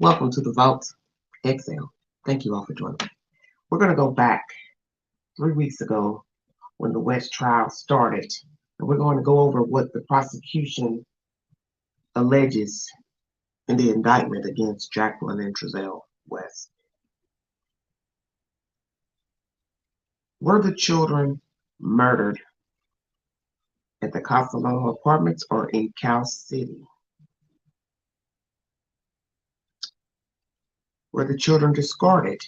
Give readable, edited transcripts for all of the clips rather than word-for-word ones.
Welcome to the Vault Excel. Thank you all for joining me. We're going to go back 3 weeks ago when the West trial started, and we're going to go over what the prosecution alleges in the indictment against Jacqueline and Trezell West. Were the children murdered at the Casa Loma apartments or in Cal City? Were the children discarded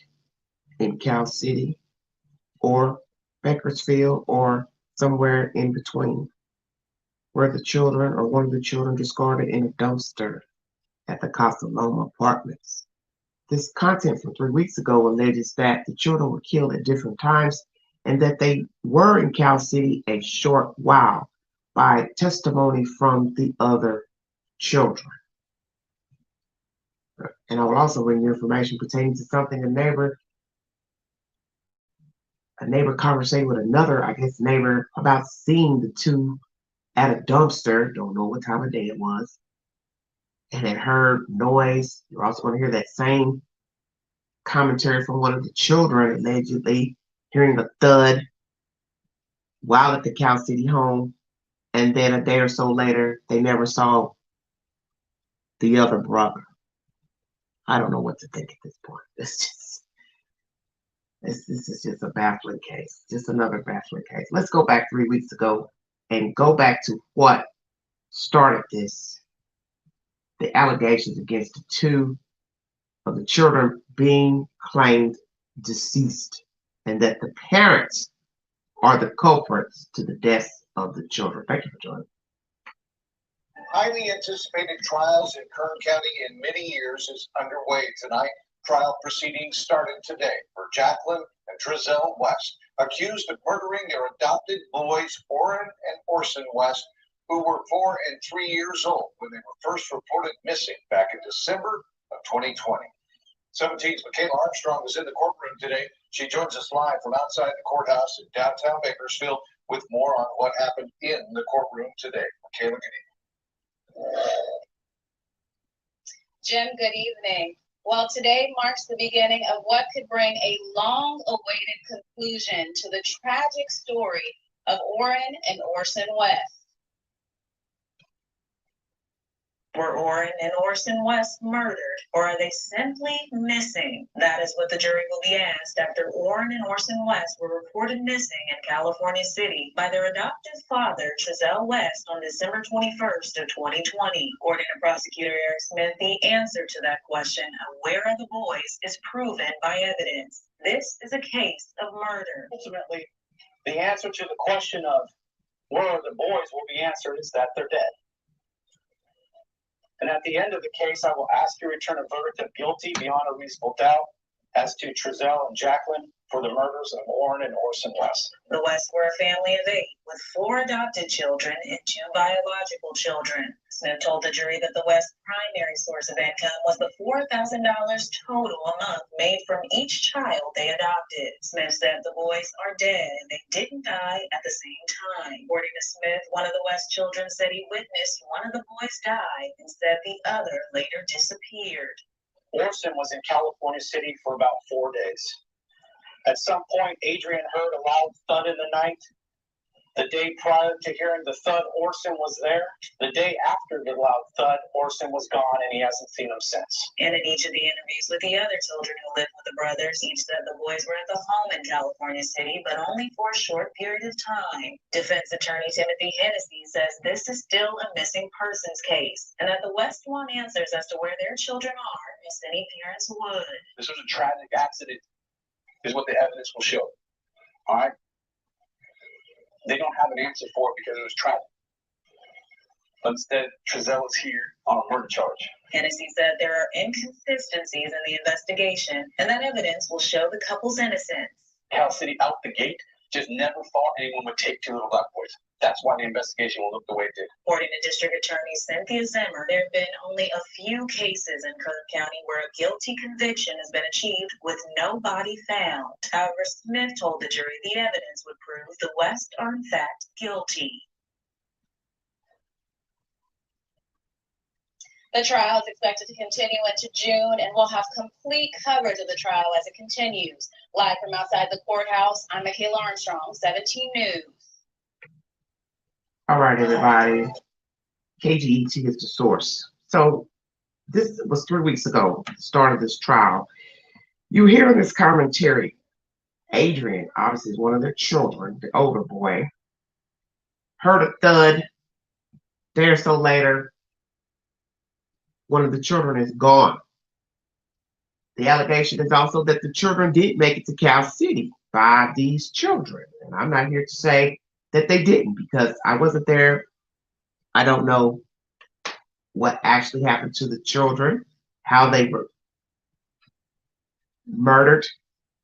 in Cal City or Bakersfield or somewhere in between? Were the children or one of the children discarded in a dumpster at the Casa Loma apartments? This content from 3 weeks ago alleges that the children were killed at different times and that they were in Cal City a short while by testimony from the other children. And I will also bring you information pertaining to something a neighbor conversating with another, neighbor about seeing the two at a dumpster. Don't know what time of day it was. And had heard noise. You're also going to hear that same commentary from one of the children, allegedly hearing a thud while at the Cal City home. And then a day or so later, they never saw the other brother. I don't know what to think at this point. This is just a baffling case, just another baffling case. Let's go back 3 weeks ago and go back to what started this, the allegations against the two of the children being claimed deceased, and that the parents are the culprits to the deaths of the children. Thank you for joining. Highly anticipated trials in Kern County in many years is underway tonight. Trial proceedings started today for Jacqueline and Trezell West, accused of murdering their adopted boys, Orrin and Orson West, who were 4 and 3 years old when they were first reported missing back in December of 2020. 17's Michaela Armstrong was in the courtroom today. She joins us live from outside the courthouse in downtown Bakersfield with more on what happened in the courtroom today. Michaela, good evening. Jim, good evening. Well, today marks the beginning of what could bring a long-awaited conclusion to the tragic story of Orrin and Orson West. Were Orrin and Orson West murdered, or are they simply missing? That is what the jury will be asked after Orrin and Orson West were reported missing in California City by their adoptive father, Trezell West, on December 21st of 2020. According to prosecutor Eric Smith, the answer to that question of where are the boys is proven by evidence. This is a case of murder. Ultimately, the answer to the question of where are the boys will be answered is that they're dead. And at the end of the case, I will ask you to return a verdict of guilty beyond a reasonable doubt as to Trezell and Jacqueline for the murders of Orrin and Orson West. The Wests were a family of 8 with 4 adopted children and 2 biological children. Smith told the jury that the West's primary source of income was the $4,000 total a month made from each child they adopted. Smith said the boys are dead and they didn't die at the same time. According to Smith, one of the West children said he witnessed one of the boys die and said the other later disappeared. Orson was in California City for about 4 days. At some point, Adrian heard a loud thud in the night. The day prior to hearing the thud, Orson was there. The day after the loud thud, Orson was gone, and he hasn't seen him since. And in each of the interviews with the other children who lived with the brothers, each said the boys were at the home in California City, but only for a short period of time. Defense attorney Timothy Hennessy says this is still a missing persons case, and that the West want answers as to where their children are, as any parents would. This was a tragic accident, is what the evidence will show. All right? They don't have an answer for it because it was tragic. But instead, Trezell is here on a murder charge. Hennessy said there are inconsistencies in the investigation, and that evidence will show the couple's innocence. Cal City out the gate just never thought anyone would take 2 little black boys. That's why the investigation will look the way it did. According to District Attorney Cynthia Zimmer, there have been only a few cases in Kern County where a guilty conviction has been achieved with no body found. However, Smith told the jury the evidence would prove the West are in fact guilty. The trial is expected to continue into June, and we'll have complete coverage of the trial as it continues. Live from outside the courthouse, I'm Michaela Armstrong, 17 News. All right, everybody. KGET is the source. So this was 3 weeks ago, the start of this trial. You hear in this commentary, Adrian, obviously is one of their children, the older boy, heard a thud. Day or so later, one of the children is gone. The allegation is also that the children did make it to Cal City by these children. And I'm not here to say that they didn't because I wasn't there. I don't know what actually happened to the children, how they were murdered.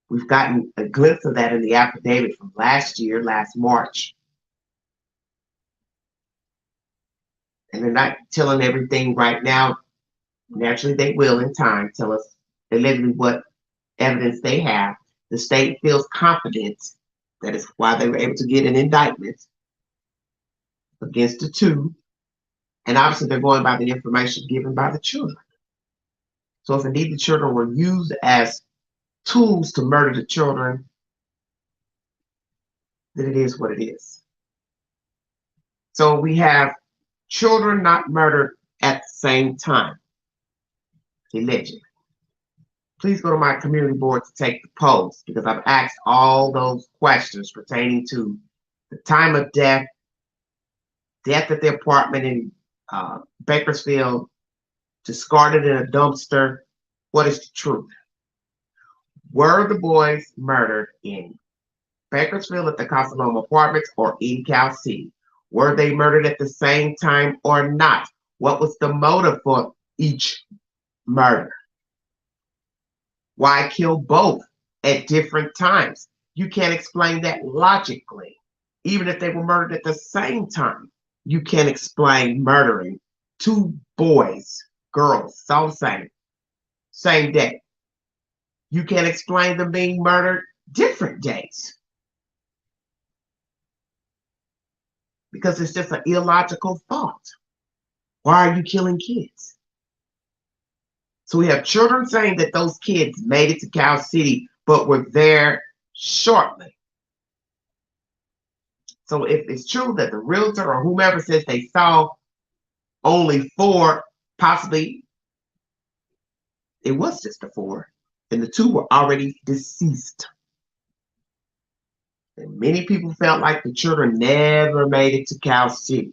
We've gotten a glimpse of that in the affidavit from last March. And they're not telling everything right now. Naturally, they will in time tell us allegedly what evidence they have. The state feels confident. That is why they were able to get an indictment against the two. And obviously, they're going by the information given by the children. So if indeed the children were used as tools to murder the children, then it is what it is. So we have children not murdered at the same time, allegedly. Please go to my community board to take the polls because I've asked all those questions pertaining to the time of death, death at the apartment in Bakersfield, discarded in a dumpster. What is the truth? Were the boys murdered in Bakersfield at the Casa Loma apartments or in Cal City? Were they murdered at the same time or not? What was the motive for each murder? Why kill both at different times? You can't explain that logically. Even if they were murdered at the same time, you can't explain murdering two boys, girls, all the same day. You can't explain them being murdered different days. Because it's just an illogical thought. Why are you killing kids? So we have children saying that those kids made it to Cal City, but were there shortly. So if it's true that the realtor or whomever says they saw only 4, possibly it was just the 4, and the 2 were already deceased. And many people felt like the children never made it to Cal City.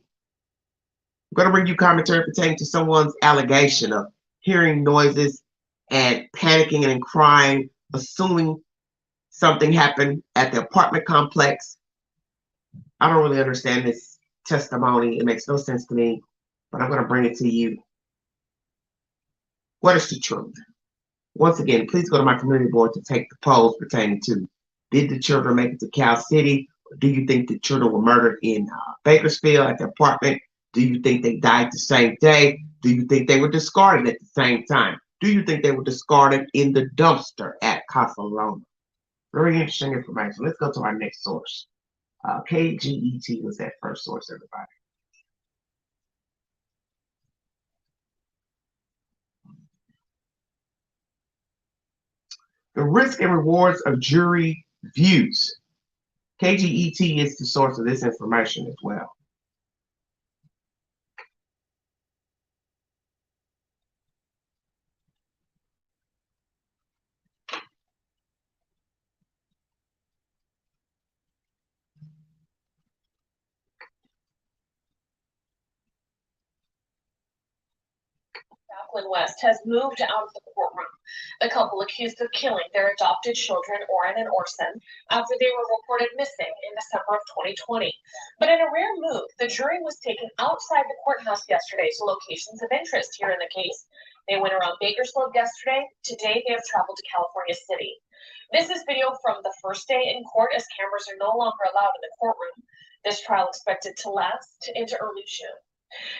I'm going to bring you commentary pertaining to someone's allegation of hearing noises and panicking and crying, assuming something happened at the apartment complex. I don't really understand this testimony. It makes no sense to me, but I'm going to bring it to you. What is the truth? Once again, please go to my community board to take the polls pertaining to, did the children make it to Cal City? Or do you think the children were murdered in Bakersfield at the apartment? Do you think they died the same day? Do you think they were discarded at the same time? Do you think they were discarded in the dumpster at Casa Loma? Very interesting information. Let's go to our next source. KGET was that first source, everybody. The risk and rewards of jury views. KGET is the source of this information as well. Jacqueline West has moved out of the courtroom. The couple accused of killing their adopted children, Orrin and Orson, after they were reported missing in December of 2020. But in a rare move, the jury was taken outside the courthouse yesterday to locations of interest here in the case. They went around Bakersfield yesterday. Today, they have traveled to California City. This is video from the first day in court as cameras are no longer allowed in the courtroom. This trial expected to last into early June.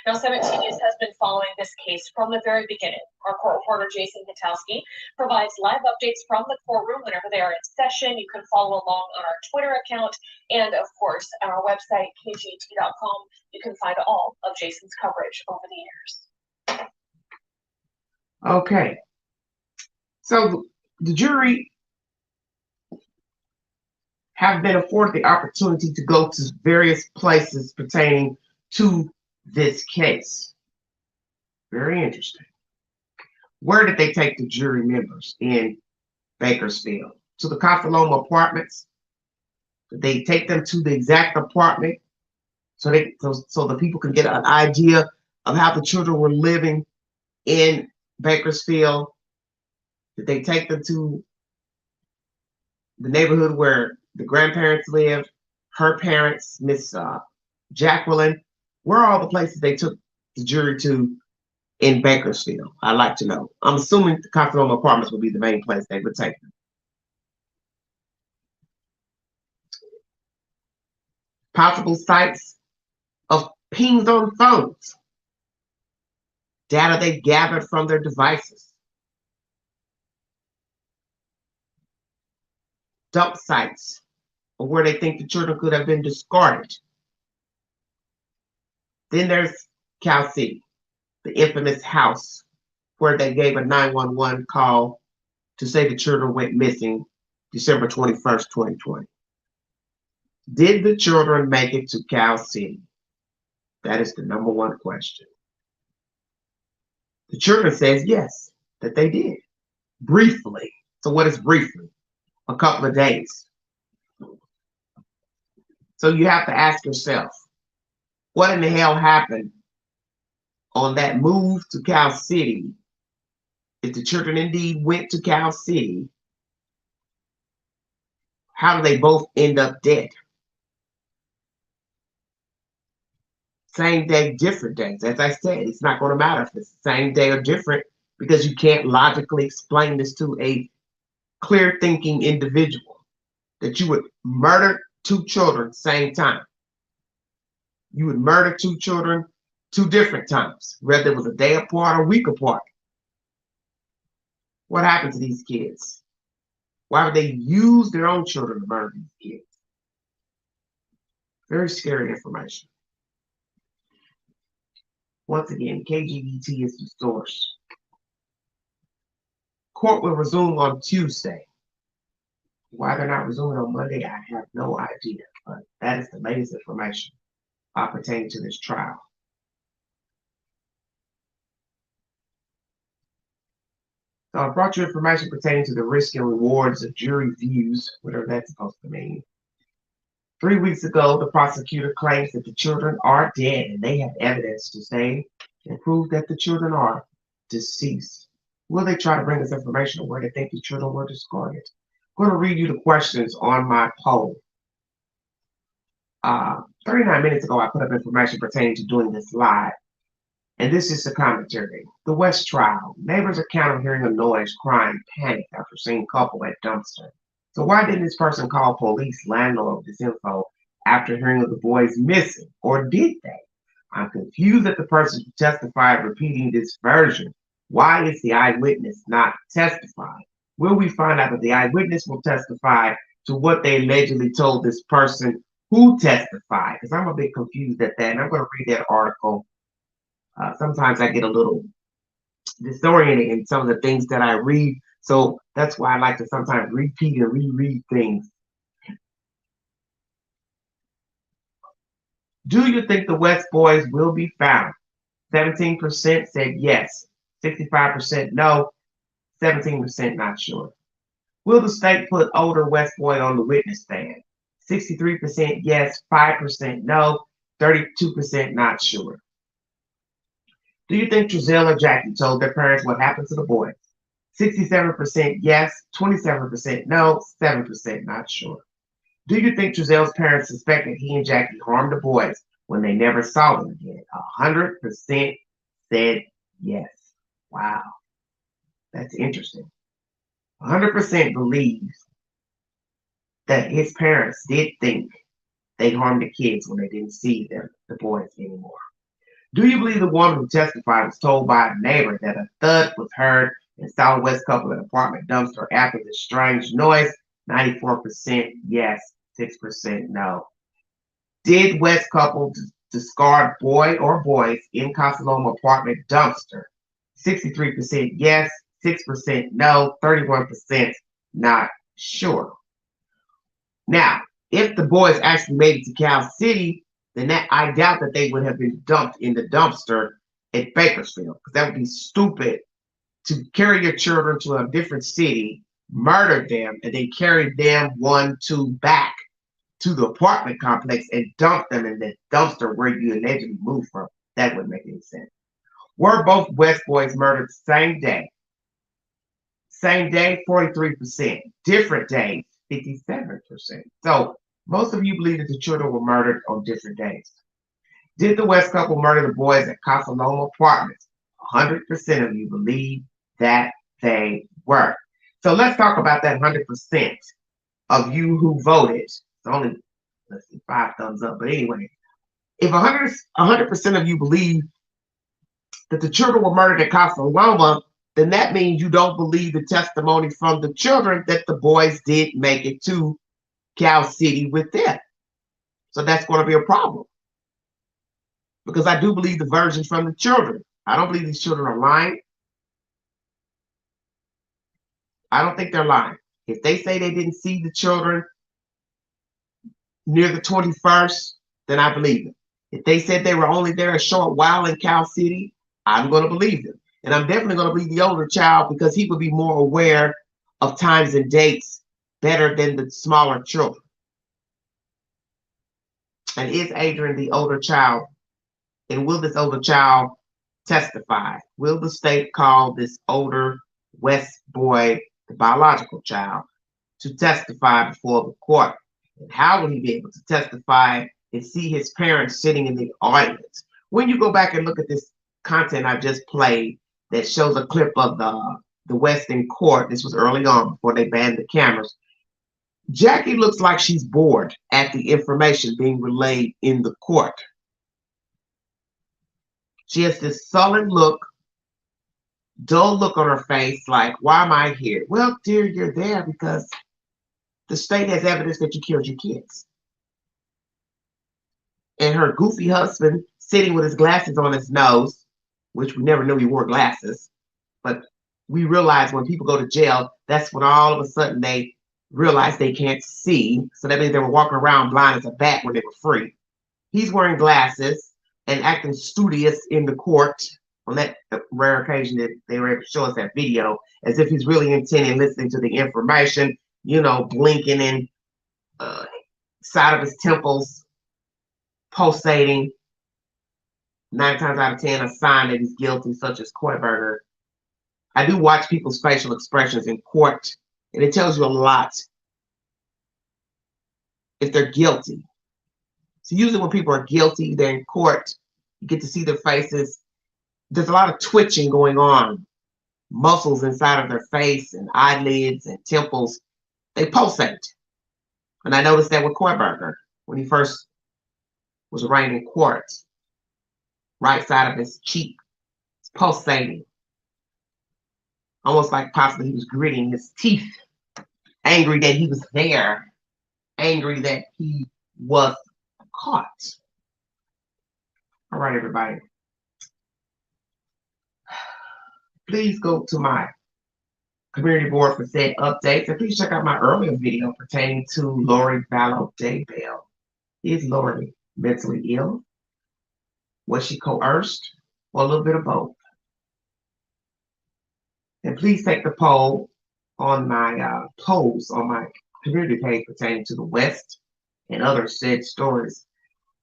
Now, 17 News has been following this case from the very beginning. Our court reporter, Jason Katowski, provides live updates from the courtroom whenever they are in session. You can follow along on our Twitter account and, of course, on our website, kget.com. You can find all of Jason's coverage over the years. Okay, so the jury have been afforded the opportunity to go to various places pertaining to this case. Very interesting. Where did they take the jury members in Bakersfield? To the Casa Loma apartments? Did they take them to the exact apartment so the people can get an idea of how the children were living in Bakersfield? Did they take them to the neighborhood where the grandparents lived, her parents, Miss Jacqueline? Where are all the places they took the jury to in Bakersfield? I'd like to know. I'm assuming the Casa Loma apartments would be the main place they would take them. Possible sites of pings on phones, data they gathered from their devices, dump sites, or where they think the children could have been discarded. Then there's Cal City, the infamous house where they gave a 911 call to say the children went missing December 21st, 2020. Did the children make it to Cal City? That is the number one question. The children says yes, that they did, briefly. So what is briefly? A couple of days. So you have to ask yourself, what in the hell happened on that move to Cal City? If the children indeed went to Cal City, how do they both end up dead? Same day, different days. As I said, it's not going to matter if it's the same day or different because you can't logically explain this to a clear thinking individual that you would murder two children same time. You would murder two children two different times, whether it was a day apart or a week apart. What happened to these kids? Why would they use their own children to murder these kids? Very scary information. Once again, KGBT is the source. Court will resume on Tuesday. Why they're not resuming on Monday, I have no idea. But that is the latest information pertaining to this trial. So I brought you information pertaining to the risk and rewards of jury views, whatever that's supposed to mean. 3 weeks ago, the prosecutor claims that the children are dead and they have evidence to say and prove that the children are deceased. Will they try to bring us information on where they think the children were discarded? I'm going to read you the questions on my poll. 39 minutes ago, I put up information pertaining to doing this live. And this is the commentary. The West trial. Neighbors account of hearing a noise, crying, panic after seeing couple at dumpster. So why didn't this person call police landlord with this info after hearing of the boys missing? Or did they? I'm confused at the person who testified repeating this version. Why is the eyewitness not testifying? Will we find out that the eyewitness will testify to what they allegedly told this person who testified? Because I'm a bit confused at that. And I'm going to read that article. Sometimes I get a little disoriented in some of the things that I read. So that's why I like to sometimes repeat and reread things. Do you think the West boys will be found? 17% said yes, 65% no, 17% not sure. Will the state put older West boy on the witness stand? 63% yes, 5% no, 32% not sure. Do you think Trezell or Jackie told their parents what happened to the boys? 67% yes, 27% no, 7% not sure. Do you think Trezell's parents suspected he and Jackie harmed the boys when they never saw them again? 100% said yes. Wow, that's interesting. 100% believes that his parents did think they harmed the kids when they didn't see them, the boys anymore. Do you believe the woman who testified was told by a neighbor that a thud was heard in Southwest couple an apartment dumpster after the strange noise? 94% yes, 6% no. Did West couple discard boy or boys in Casa Loma apartment dumpster? 63% yes, 6% no, 31% not sure. Now, if the boys actually made it to Cal City, then I doubt that they would have been dumped in the dumpster at Bakersfield, because that would be stupid to carry your children to a different city, murder them, and then carry them 1, 2 back to the apartment complex and dump them in the dumpster where you allegedly moved from. That wouldn't make any sense. Were both West boys murdered the same day? Same day, 43%. Different days, 57%. So most of you believe that the children were murdered on different days. Did the West couple murder the boys at Casa Loma apartments? 100% of you believe that they were. So let's talk about that 100% of you who voted. It's only, let's see, 5 thumbs up. But anyway, if 100% of you believe that the children were murdered at Casa Loma, then that means you don't believe the testimony from the children that the boys did make it to Cal City with them. So that's going to be a problem. Because I do believe the version from the children. I don't believe these children are lying. I don't think they're lying. If they say they didn't see the children near the 21st, then I believe them. If they said they were only there a short while in Cal City, I'm going to believe them. And I'm definitely going to believe the older child, because he would be more aware of times and dates better than the smaller children. And is Adrian the older child? And will this older child testify? Will the state call this older West boy, the biological child, to testify before the court? And how will he be able to testify and see his parents sitting in the audience? When you go back and look at this content I just played that shows a clip of the West in court, this was early on before they banned the cameras, Jackie looks like she's bored at the information being relayed in the court. She has this sullen look, dull look on her face, like, why am I here? Well, dear, you're there because the state has evidence that you killed your kids. And her goofy husband sitting with his glasses on his nose, which we never knew he wore glasses, but we realize when people go to jail, that's when all of a sudden they realize they can't see. So that means they were walking around blind as a bat when they were free. He's wearing glasses and acting studious in the court on that rare occasion that they were able to show us that video, as if he's really intending listening to the information, you know, blinking and side of his temples pulsating. 9 times out of 10, a sign that he's guilty, such as Koiberger. I do watch people's facial expressions in court, and it tells you a lot if they're guilty. So usually when people are guilty, they're in court, you get to see their faces. There's a lot of twitching going on. Muscles inside of their face and eyelids and temples, they pulsate. And I noticed that with Koiberger when he first was arraigned in court. Right side of his cheek is pulsating. Almost like possibly he was gritting his teeth, angry that he was there, angry that he was caught. All right, everybody. Please go to my community board for said updates, and please check out my earlier video pertaining to Lori Vallow Daybell. Is Lori mentally ill? Was she coerced? Or a little bit of both? And please take the poll on my polls on my community page pertaining to the West and other said stories.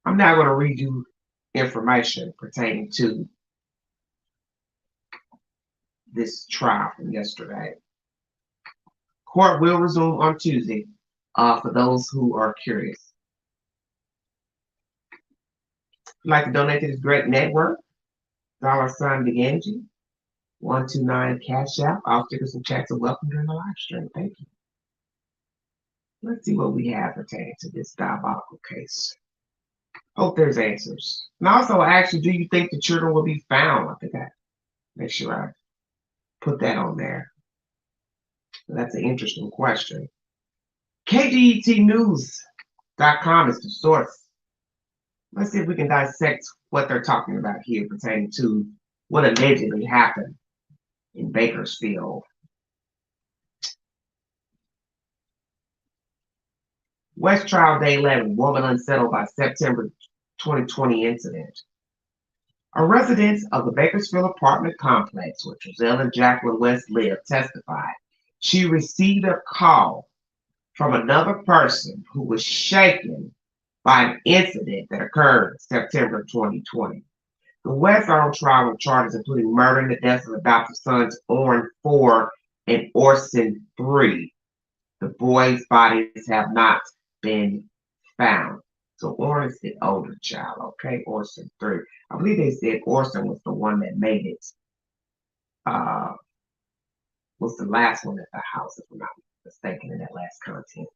I'm now going to read you information pertaining to this trial from yesterday. Court will resume on Tuesday for those who are curious. If you'd like to donate to this great network, $sign Big Energy, 129 Cash App. All stickers and chats are welcome during the live stream. Thank you. Let's see what we have pertaining to this diabolical case. Hope there's answers. And also, actually, do you think the children will be found? I think I make sure I put that on there. That's an interesting question. KGETnews.com is the source. Let's see if we can dissect what they're talking about here pertaining to what allegedly happened in Bakersfield. West Trial Day 11, woman unsettled by September 2020 incident. A resident of the Bakersfield apartment complex where Trezell and Jacqueline West live testified she received a call from another person who was shaken by an incident that occurred in September 2020. The Wests are on trial on charges including murdering the deaths of adopted sons Orrin 4 and Orson 3. The boys' bodies have not been found. So Orrin's the older child, okay? Orson 3. I believe they said Orson was the one that made it. Was the last one at the house, if I'm not mistaken, in that last content.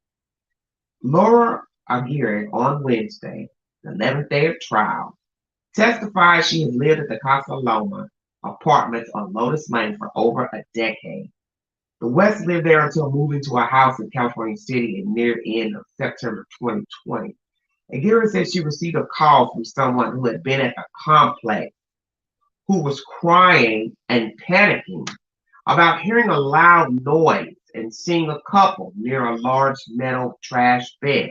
Laura Aguirre on Wednesday, the 11th day of trial, testified she has lived at the Casa Loma apartments on Lotus Lane for over a decade. The Wests lived there until moving to a house in California City in near end of September 2020. Aguirre said she received a call from someone who had been at the complex who was crying and panicking about hearing a loud noise and seeing a couple near a large metal trash bin.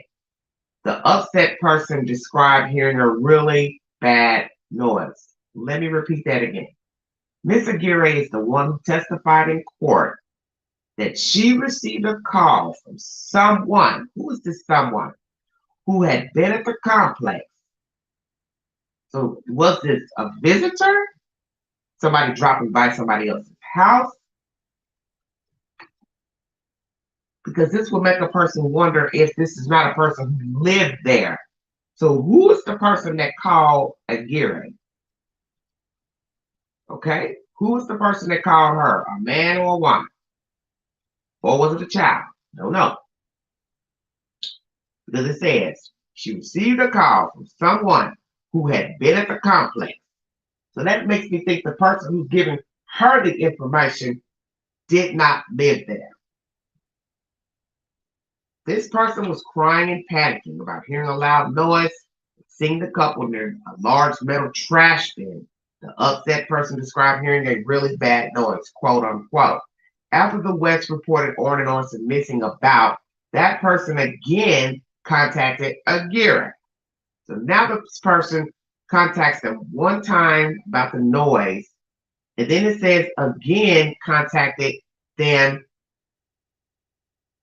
The upset person described hearing a really bad noise. Let me repeat that again. Ms. Aguirre is the one who testified in court that she received a call from someone. Who is this someone? Who had been at the complex. So was this a visitor? Somebody dropping by somebody else's house? Because this will make a person wonder if this is not a person who lived there. So who is the person that called Aguirre? Okay, who is the person that called her? A man or a woman? Or was it a child? Don't know. Because it says she received a call from someone who had been at the complex. So that makes me think the person who's giving her the information did not live there. This person was crying and panicking about hearing a loud noise, seeing the couple near a large metal trash bin. The upset person described hearing a really bad noise, quote unquote. After the Wests reported Orrin and Orson missing about, that person again contacted Aguirre. So now this person contacts them one time about the noise, and then it says again contacted them.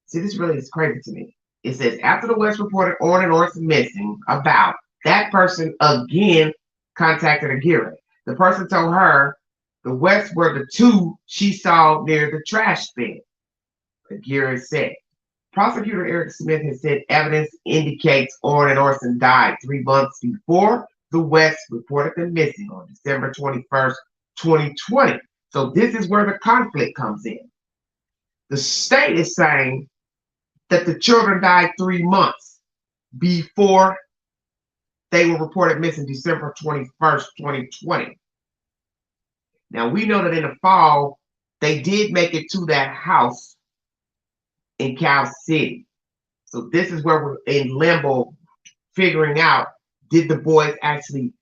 See, this really is crazy to me. It says after the Wests reported Orrin and Orson missing about, that person again contacted Aguirre. The person told her the Wests were the two she saw near the trash bin. Aguirre said. Prosecutor Eric Smith has said evidence indicates Orrin and Orson died 3 months before the Wests reported them missing on December 21st, 2020. So this is where the conflict comes in. The state is saying that the children died 3 months before they were reported missing December 21st, 2020. Now we know that in the fall, they did make it to that house in Cal City. So this is where we're in limbo, figuring out, did the boys actually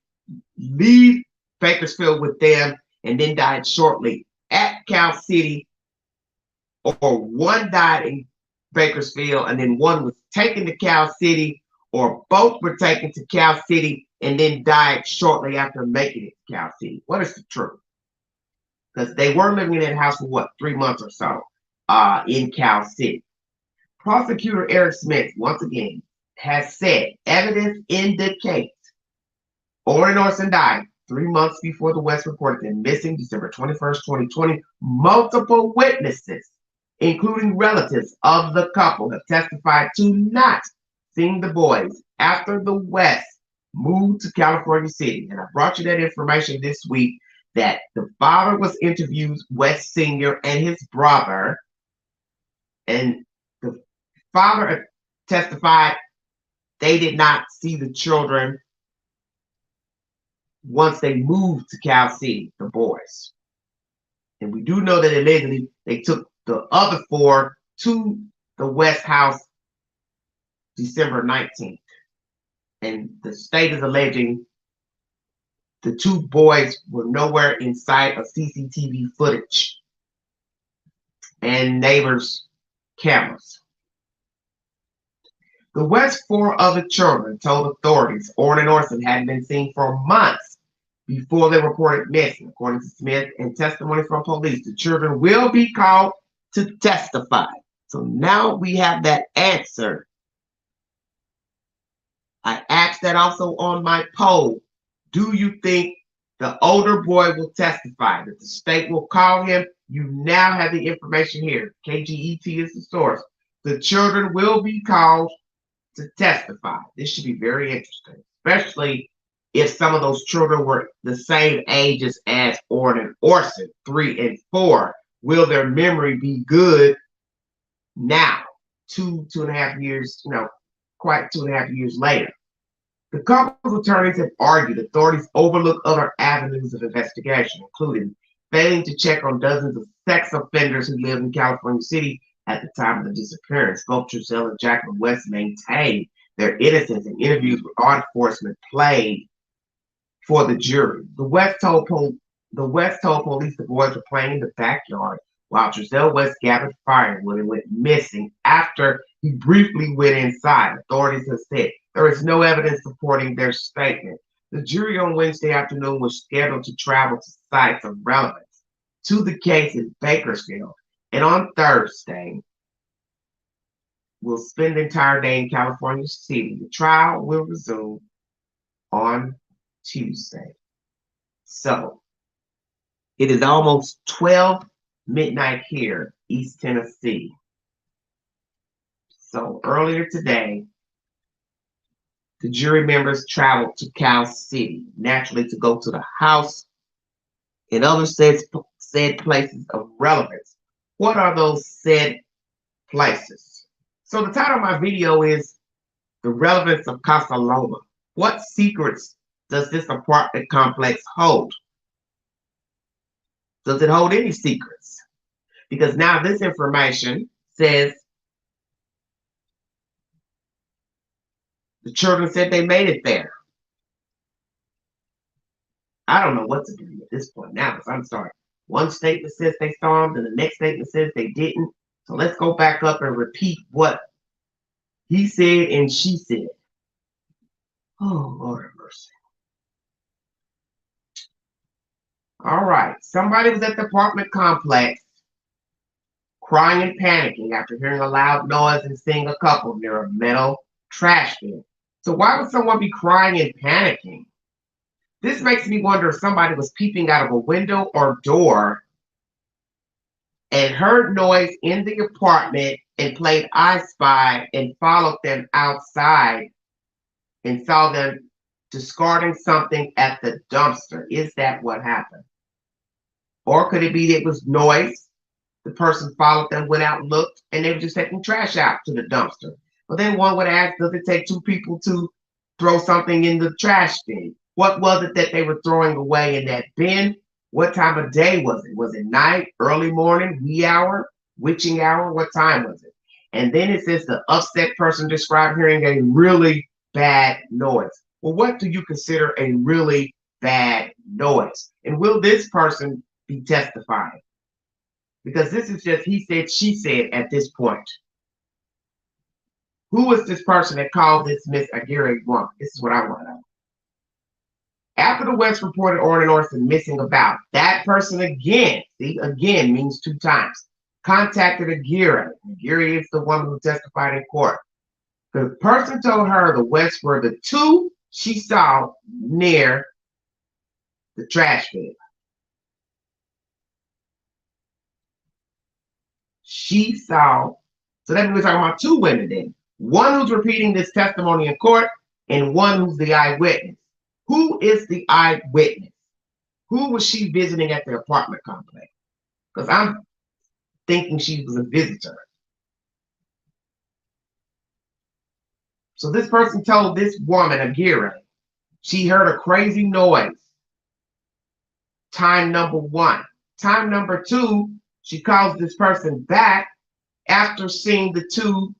leave Bakersfield with them and then died shortly at Cal City, or one died in Bakersfield and then one was taken to Cal City, or both were taken to Cal City and then died shortly after making it to Cal City? What is the truth? Because they were living in that house for what, 3 months or so in Cal City. Prosecutor Eric Smith, once again, has said evidence indicates Orrin and Orson died 3 months before the Wests reported them missing December 21st, 2020. Multiple witnesses, including relatives of the couple, have testified to not seeing the boys after the Wests moved to California City. And I brought you that information this week that the father was interviewed, West Sr. and his brother, and the father testified they did not see the children once they moved to Cal City, the boys. And we do know that allegedly they took the other 4 to the West house December 19th. And the state is alleging the 2 boys were nowhere in sight of CCTV footage and neighbors' cameras. The West four other children told authorities Orrin and Orson hadn't been seen for months before they reported missing. According to Smith and testimony from police, the children will be called to testify. So now we have that answer. I asked that also on my poll. Do you think the older boy will testify, that the state will call him? You now have the information here. KGET is the source. The children will be called to testify. This should be very interesting, especially if some of those children were the same ages as Orrin and Orson, 3 and 4. Will their memory be good now, 2.5 years, quite 2.5 years later? The couple's attorneys have argued authorities overlook other avenues of investigation, including failing to check on dozens of sex offenders who lived in California City at the time of the disappearance. Both Trezell and Jacqueline West maintained their innocence, and interviews with law enforcement played for the jury. The West told police the boys were playing in the backyard while Trezell West gathered firewood and went missing after he briefly went inside. Authorities have said there is no evidence supporting their statement. The jury on Wednesday afternoon was scheduled to travel to sites of relevance to the case in Bakersfield, and on Thursday will spend the entire day in California City. The trial will resume on Tuesday. So it is almost 12 midnight here, East Tennessee. So earlier today, the jury members traveled to Cal City, naturally to go to the house and other said places of relevance. What are those said places? So the title of my video is The Relevance of Casa Loma. What secrets does this apartment complex hold? Does it hold any secrets? Because now this information says the children said they made it there. I don't know what to do at this point now, because I'm sorry. One statement says they saw them, and the next statement says they didn't. So let's go back up and repeat what he said and she said. Oh, Lord have mercy. All right. Somebody was at the apartment complex crying and panicking after hearing a loud noise and seeing a couple near a metal trash bin. So why would someone be crying and panicking? This makes me wonder if somebody was peeping out of a window or door and heard noise in the apartment and played I Spy and followed them outside and saw them discarding something at the dumpster. Is that what happened? Or could it be it was noise? The person followed them, went out and looked, and they were just taking trash out to the dumpster. But then one would ask, does it take two people to throw something in the trash bin? What was it that they were throwing away in that bin? What time of day was it? Was it night, early morning, wee hour, witching hour? What time was it? And then it says the upset person described hearing a really bad noise. Well, what do you consider a really bad noise? And will this person be testifying? Because this is just he said, she said at this point. Who was this person that called this Miss Aguirre woman? This is what I want to know. After the West reported Orrin and Orson missing about, that person again, see, again means 2 times, contacted Aguirre. Aguirre is the woman who testified in court. The person told her the West were the 2 she saw near the trash bin. She saw, so that means we're talking about 2 women then. One who's repeating this testimony in court and one who's the eyewitness. Who is the eyewitness? Who was she visiting at the apartment complex? Because I'm thinking she was a visitor. So this person told this woman, Aguirre, she heard a crazy noise. Time number 1. Time number 2, she calls this person back after seeing the 2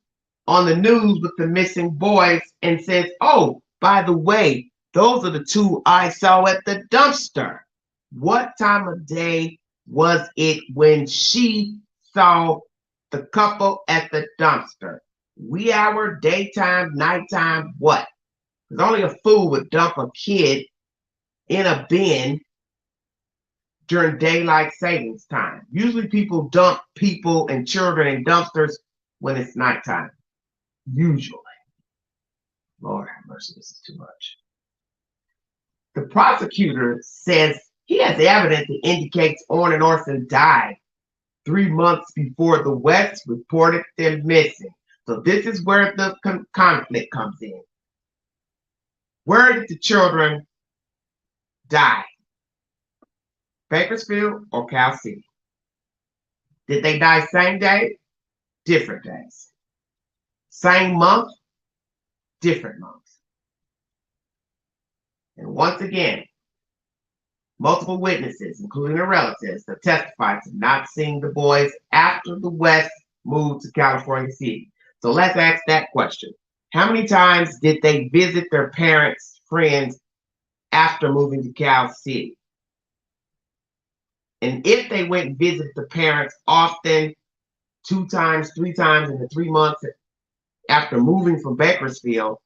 on the news with the missing boys and says, oh, by the way, those are the 2 I saw at the dumpster. What time of day was it when she saw the couple at the dumpster. Wee hour, daytime, nighttime, what? Because only a fool would dump a kid in a bin during daylight savings time. Usually people dump people and children in dumpsters when it's nighttime. Usually. Lord have mercy, this is too much. The prosecutor says he has evidence that indicates Orrin and Orson died 3 months before the West reported them missing. So this is where the conflict comes in. Where did the children die? Bakersfield or Cal City? Did they die same day? Different days. Same month? Different months. And once again, multiple witnesses, including their relatives, have testified to not seeing the boys after the West moved to California City. So let's ask that question. How many times did they visit their parents' friends after moving to Cal City? And if they went and visited the parents often, 2 times, 3 times in the 3 months after moving from Bakersfield,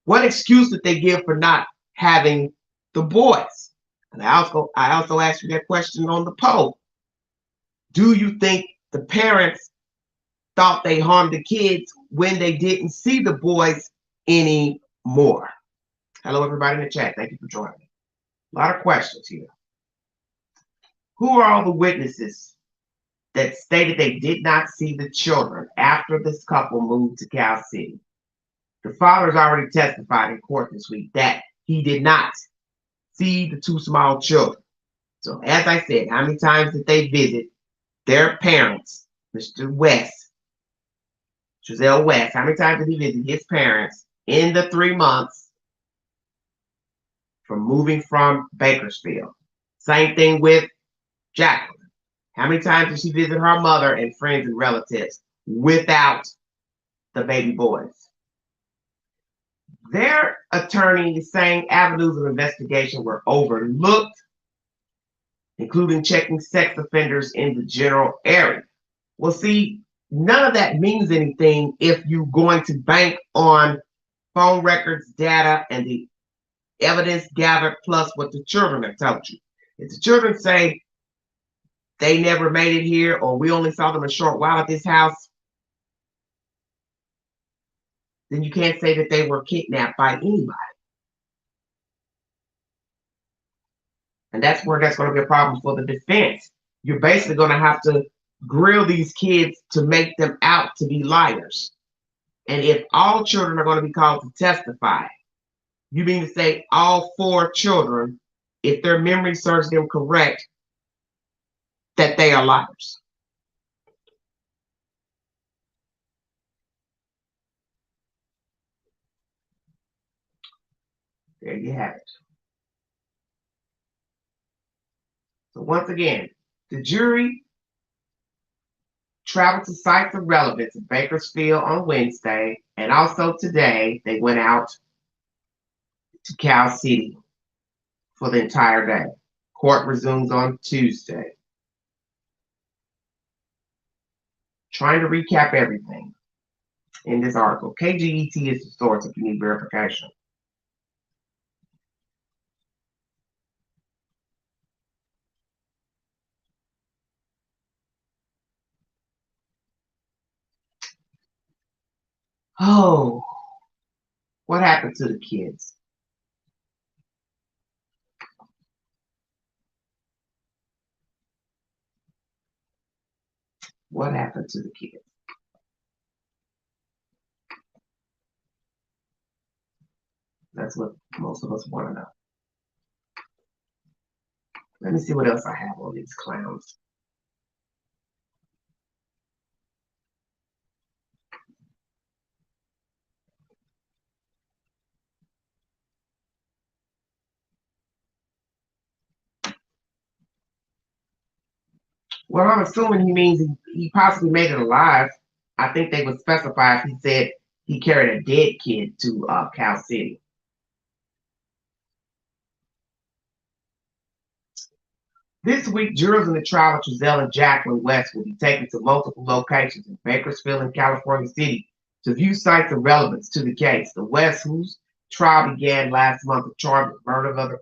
what excuse did they give for not having the boys? And I also asked you that question on the poll. Do you think the parents thought they harmed the kids when they didn't see the boys anymore? Hello, everybody in the chat. Thank you for joining me. A lot of questions here. Who are all the witnesses that stated they did not see the children after this couple moved to Cal City? The father's already testified in court this week that he did not see the 2 small children. So as I said, how many times did they visit their parents, Mr. West, Trezell West? How many times did he visit his parents in the 3 months from moving from Bakersfield? Same thing with Jacqueline. How many times did she visit her mother and friends and relatives without the baby boys? Their attorney is saying avenues of investigation were overlooked, including checking sex offenders in the general area. Well, see, none of that means anything if you're going to bank on phone records, data, and the evidence gathered plus what the children have told you. If the children say they never made it here or we only saw them a short while at this house, then you can't say that they were kidnapped by anybody. And that's where that's going to be a problem for the defense. You're basically going to have to grill these kids to make them out to be liars. And if all children are going to be called to testify, you mean to say all 4 children, if their memory serves them correct, that they are liars? There you have it. So once again, the jury traveled to sites of relevance in Bakersfield on Wednesday, and also today they went out to Cal City for the entire day. Court resumes on Tuesday. Trying to recap everything in this article. KGET is the source if you need verification. Oh, what happened to the kids? What happened to the kids? That's what most of us want to know. Let me see what else I have on these clowns. Well, I'm assuming he means he possibly made it alive. I think they would specify if he said he carried a dead kid to Cal City. This week, jurors in the trial of Trezell and Jacqueline West will be taken to multiple locations in Bakersfield and California City to view sites of relevance to the case. The West, whose trial began last month, are charged with murder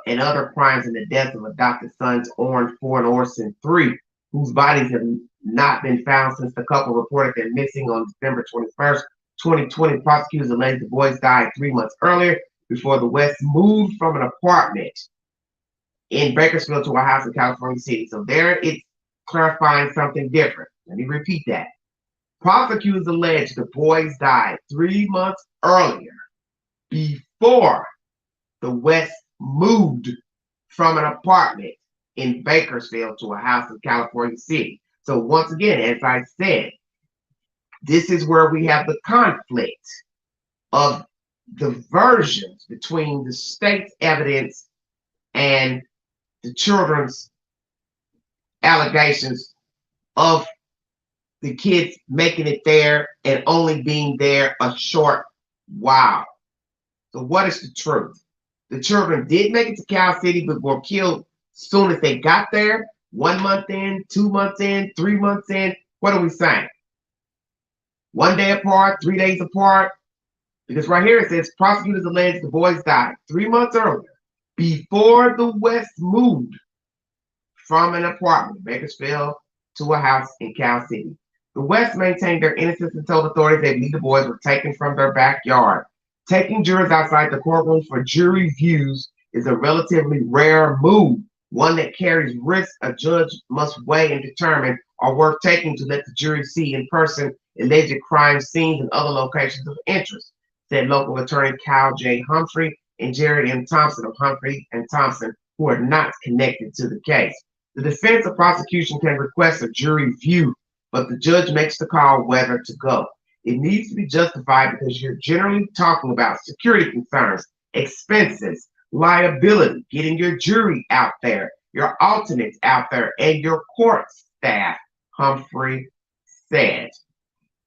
and other crimes in the deaths of adopted sons Orrin 4 and Orson 3, whose bodies have not been found since the couple reported them missing on December 21st, 2020. Prosecutors allege the boys died 3 months earlier before the West moved from an apartment in Bakersfield to a house in California City. So there it's clarifying something different. Let me repeat that. Prosecutors allege the boys died 3 months earlier before the West moved from an apartment in Bakersfield to a house in California City. So once again, as I said, this is where we have the conflict of the versions between the state's evidence and the children's allegations of the kids making it there and only being there a short while. So what is the truth? The children did make it to Cal City, but were killed soon as they got there. 1 month in, 2 months in, 3 months in. What are we saying? 1 day apart, 3 days apart? Because right here it says prosecutors allege the boys died 3 months earlier before the West moved from an apartment in Bakersfield to a house in Cal City. The West maintained their innocence and told authorities they believed the boys were taken from their backyard. Taking jurors outside the courtroom for jury views is a relatively rare move, one that carries risks a judge must weigh and determine are worth taking to let the jury see in person alleged crime scenes and other locations of interest, said local attorney Kyle J. Humphrey and Jared M. Thompson of Humphrey and Thompson, who are not connected to the case. The defense or prosecution can request a jury view, but the judge makes the call whether to go. It needs to be justified because you're generally talking about security concerns, expenses, liability, getting your jury out there, your alternates out there, and your court staff, Humphrey said.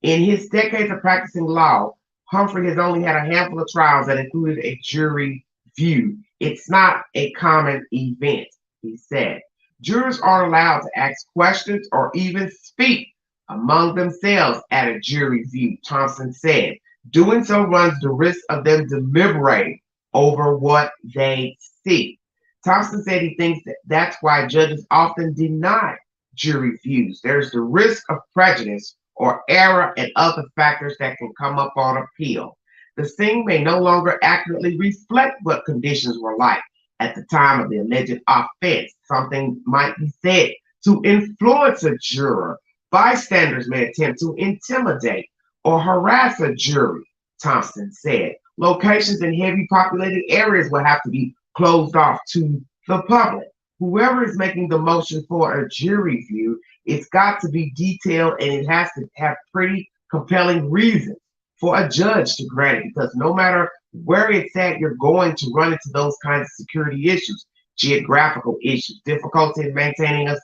In his decades of practicing law, Humphrey has only had a handful of trials that included a jury view. It's not a common event, he said. Jurors aren't allowed to ask questions or even speak among themselves at a jury view, Thompson said. Doing so runs the risk of them deliberating over what they see. Thompson said he thinks that's why judges often deny jury views. There's the risk of prejudice or error and other factors that can come up on appeal. The scene may no longer accurately reflect what conditions were like at the time of the alleged offense. Something might be said to influence a juror. Bystanders may attempt to intimidate or harass a jury, Thompson said. Locations in heavily populated areas will have to be closed off to the public. Whoever is making the motion for a jury view, it's got to be detailed and it has to have pretty compelling reasons for a judge to grant it, because no matter where it's at, you're going to run into those kinds of security issues, geographical issues, difficulty in maintaining a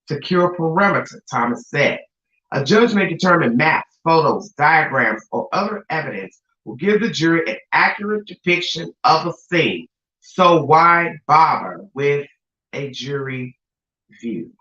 secure perimeter, Thomas said. A judge may determine maps, photos, diagrams, or other evidence will give the jury an accurate depiction of a scene. So why bother with a jury view?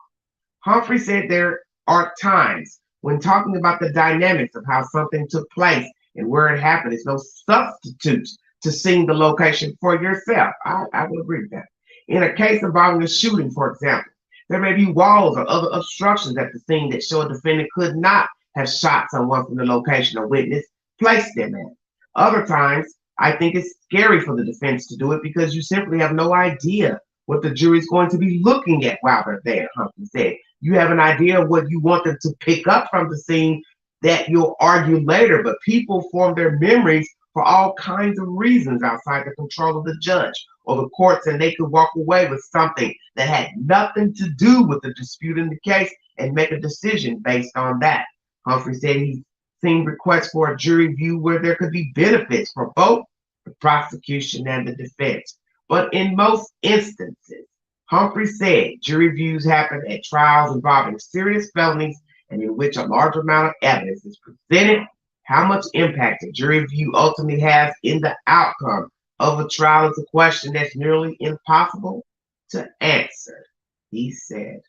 Humphrey said there are times when talking about the dynamics of how something took place and where it happened is no substitute to seeing the location for yourself. I would agree with that. In a case involving a shooting, for example, there may be walls or other obstructions at the scene that show a defendant could not have shot someone from the location a witness placed them at. Other times, I think it's scary for the defense to do it because you simply have no idea what the jury is going to be looking at while they're there, Humphrey said. You have an idea of what you want them to pick up from the scene that you'll argue later, but people form their memories for all kinds of reasons outside the control of the judge or the courts, and they could walk away with something that had nothing to do with the dispute in the case and make a decision based on that. Humphrey said he's seen requests for a jury view where there could be benefits for both the prosecution and the defense. But in most instances, Humphrey said jury views happen at trials involving serious felonies and in which a large amount of evidence is presented. How much impact a jury view ultimately has in the outcome of a trial is a question that's nearly impossible to answer. He said,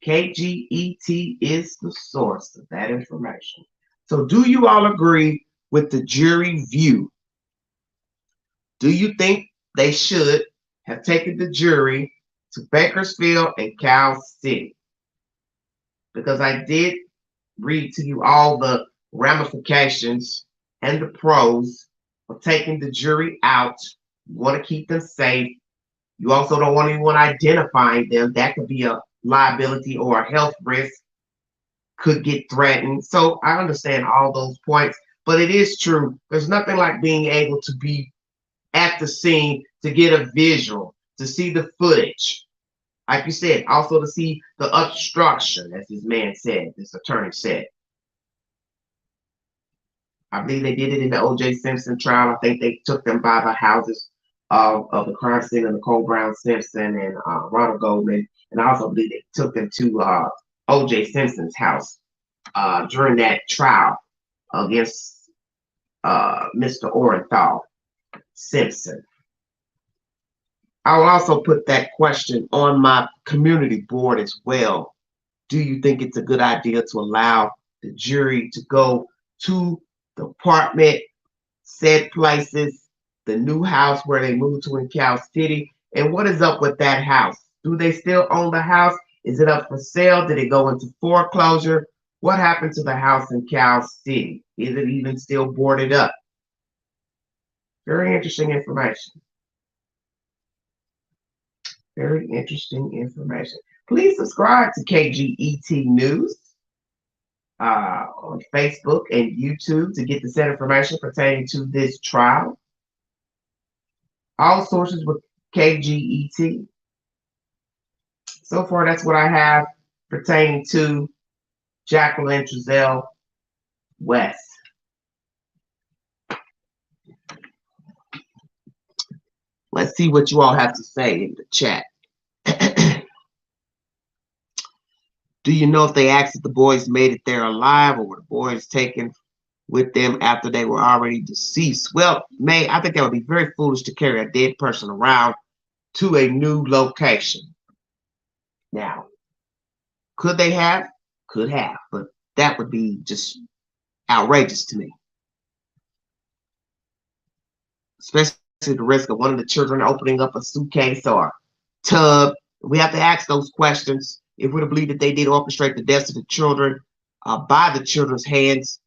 KGET is the source of that information. So do you all agree with the jury view? Do you think they should have taken the jury to Bakersfield and Cal City? Because I did read to you all the ramifications and the pros of taking the jury out. You want to keep them safe. You also don't want anyone identifying them. That could be a liability or a health risk, could get threatened. So I understand all those points, but it is true. There's nothing like being able to be at the scene to get a visual, to see the footage. Like you said, also to see the obstruction, as this man said, this attorney said. I believe they did it in the O.J. Simpson trial. I think they took them by the houses of the crime scene of Nicole Brown Simpson and Ronald Goldman. And I also believe they took them to O.J. Simpson's house during that trial against Mr. Orenthal Simpson. I will also put that question on my community board as well. Do you think it's a good idea to allow the jury to go to the apartment, said places, the new house where they moved to in Cal City? And what is up with that house? Do they still own the house? Is it up for sale? Did it go into foreclosure? What happened to the house in Cal City? Is it even still boarded up? Very interesting information. Very interesting information. Please subscribe to KGET News on Facebook and YouTube to get the said information pertaining to this trial. All sources with KGET. So far, that's what I have pertaining to Jacqueline Trezell West. Let's see what you all have to say in the chat. Do you know if they asked if the boys made it there alive, or were the boys taken with them after they were already deceased? Well, May, I think that would be very foolish to carry a dead person around to a new location. Now, could they have? Could have, but that would be just outrageous to me. Especially the risk of one of the children opening up a suitcase or tub. We have to ask those questions. If we're to believe that they did orchestrate the deaths of the children by the children's hands,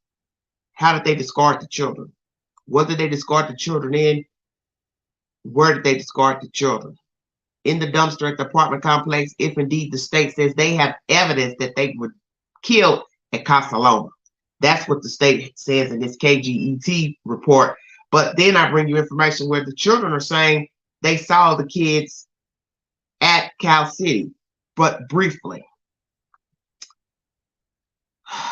how did they discard the children? What did they discard the children in? Where did they discard the children? In the dumpster at the apartment complex, if indeed the state says they have evidence that they were killed at Casa Loma. That's what the state says in this KGET report. But then I bring you information where the children are saying they saw the kids at Cal City, but briefly.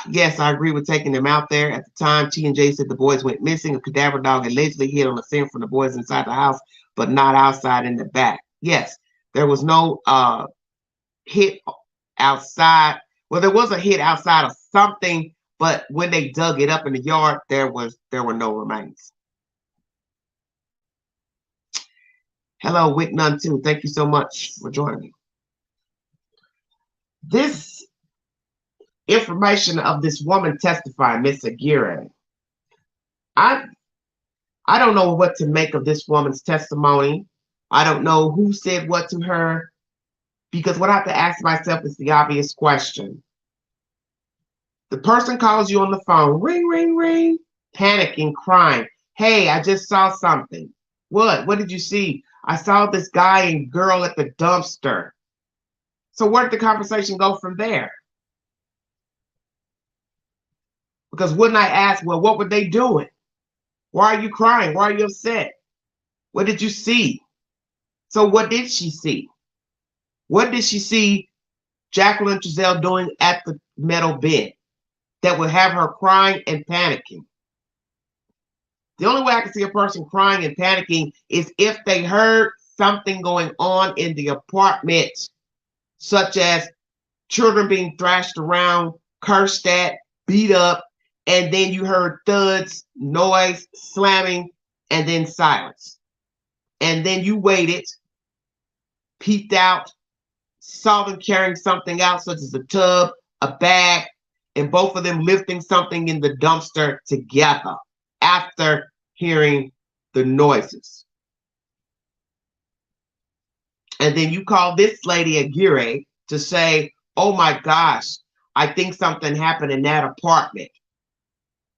Yes, I agree with taking them out there. At the time, T&J said the boys went missing. A cadaver dog allegedly hid on the scent from the boys inside the house, but not outside in the back. Yes, there was no hit outside. Well, there was a hit outside of something, but when they dug it up in the yard, there were no remains. Hello, Wick None 2. Thank you so much for joining me. This information of this woman testifying, Miss Aguirre, I don't know what to make of this woman's testimony. I don't know who said what to her, because what I have to ask myself is the obvious question. The person calls you on the phone, ring, ring, ring, panicking, crying. Hey, I just saw something. What? What did you see? I saw this guy and girl at the dumpster. So where did the conversation go from there? Because wouldn't I ask, well, what were they doing? Why are you crying? Why are you upset? What did you see? So what did she see? What did she see Jacqueline Trezell doing at the metal bed that would have her crying and panicking? The only way I can see a person crying and panicking is if they heard something going on in the apartment, such as children being thrashed around, cursed at, beat up, and then you heard thuds, noise, slamming, and then silence. And then you waited peeped out, saw them carrying something out, such as a tub, a bag, and both of them lifting something in the dumpster together after hearing the noises. And then you call this lady Aguirre to say, oh my gosh, I think something happened in that apartment.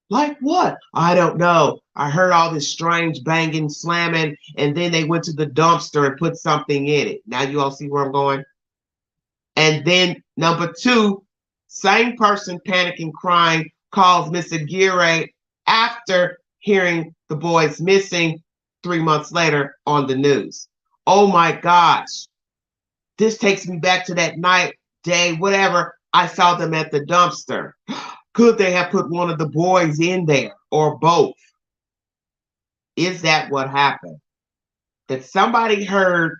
Like what? I don't know. I heard all this strange banging, slamming, and then they went to the dumpster and put something in it. Now you all see where I'm going? And then number two, same person panicking, crying, calls Miss Aguirre after hearing the boys missing 3 months later on the news. Oh my gosh. This takes me back to that night, day, whatever. I saw them at the dumpster. Could they have put one of the boys in there or both? Is that what happened? That somebody heard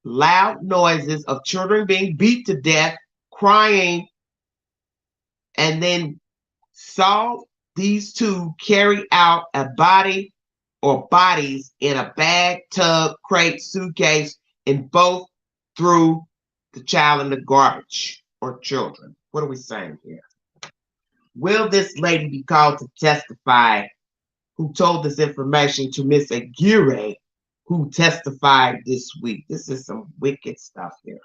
loud noises of children being beat to death, crying, and then saw these two carry out a body or bodies in a bag, tub, crate, suitcase, and both threw the child in the garbage or children. What are we saying here? Will this lady be called to testify who told this information to Miss Aguirre, who testified this week? This is some wicked stuff here.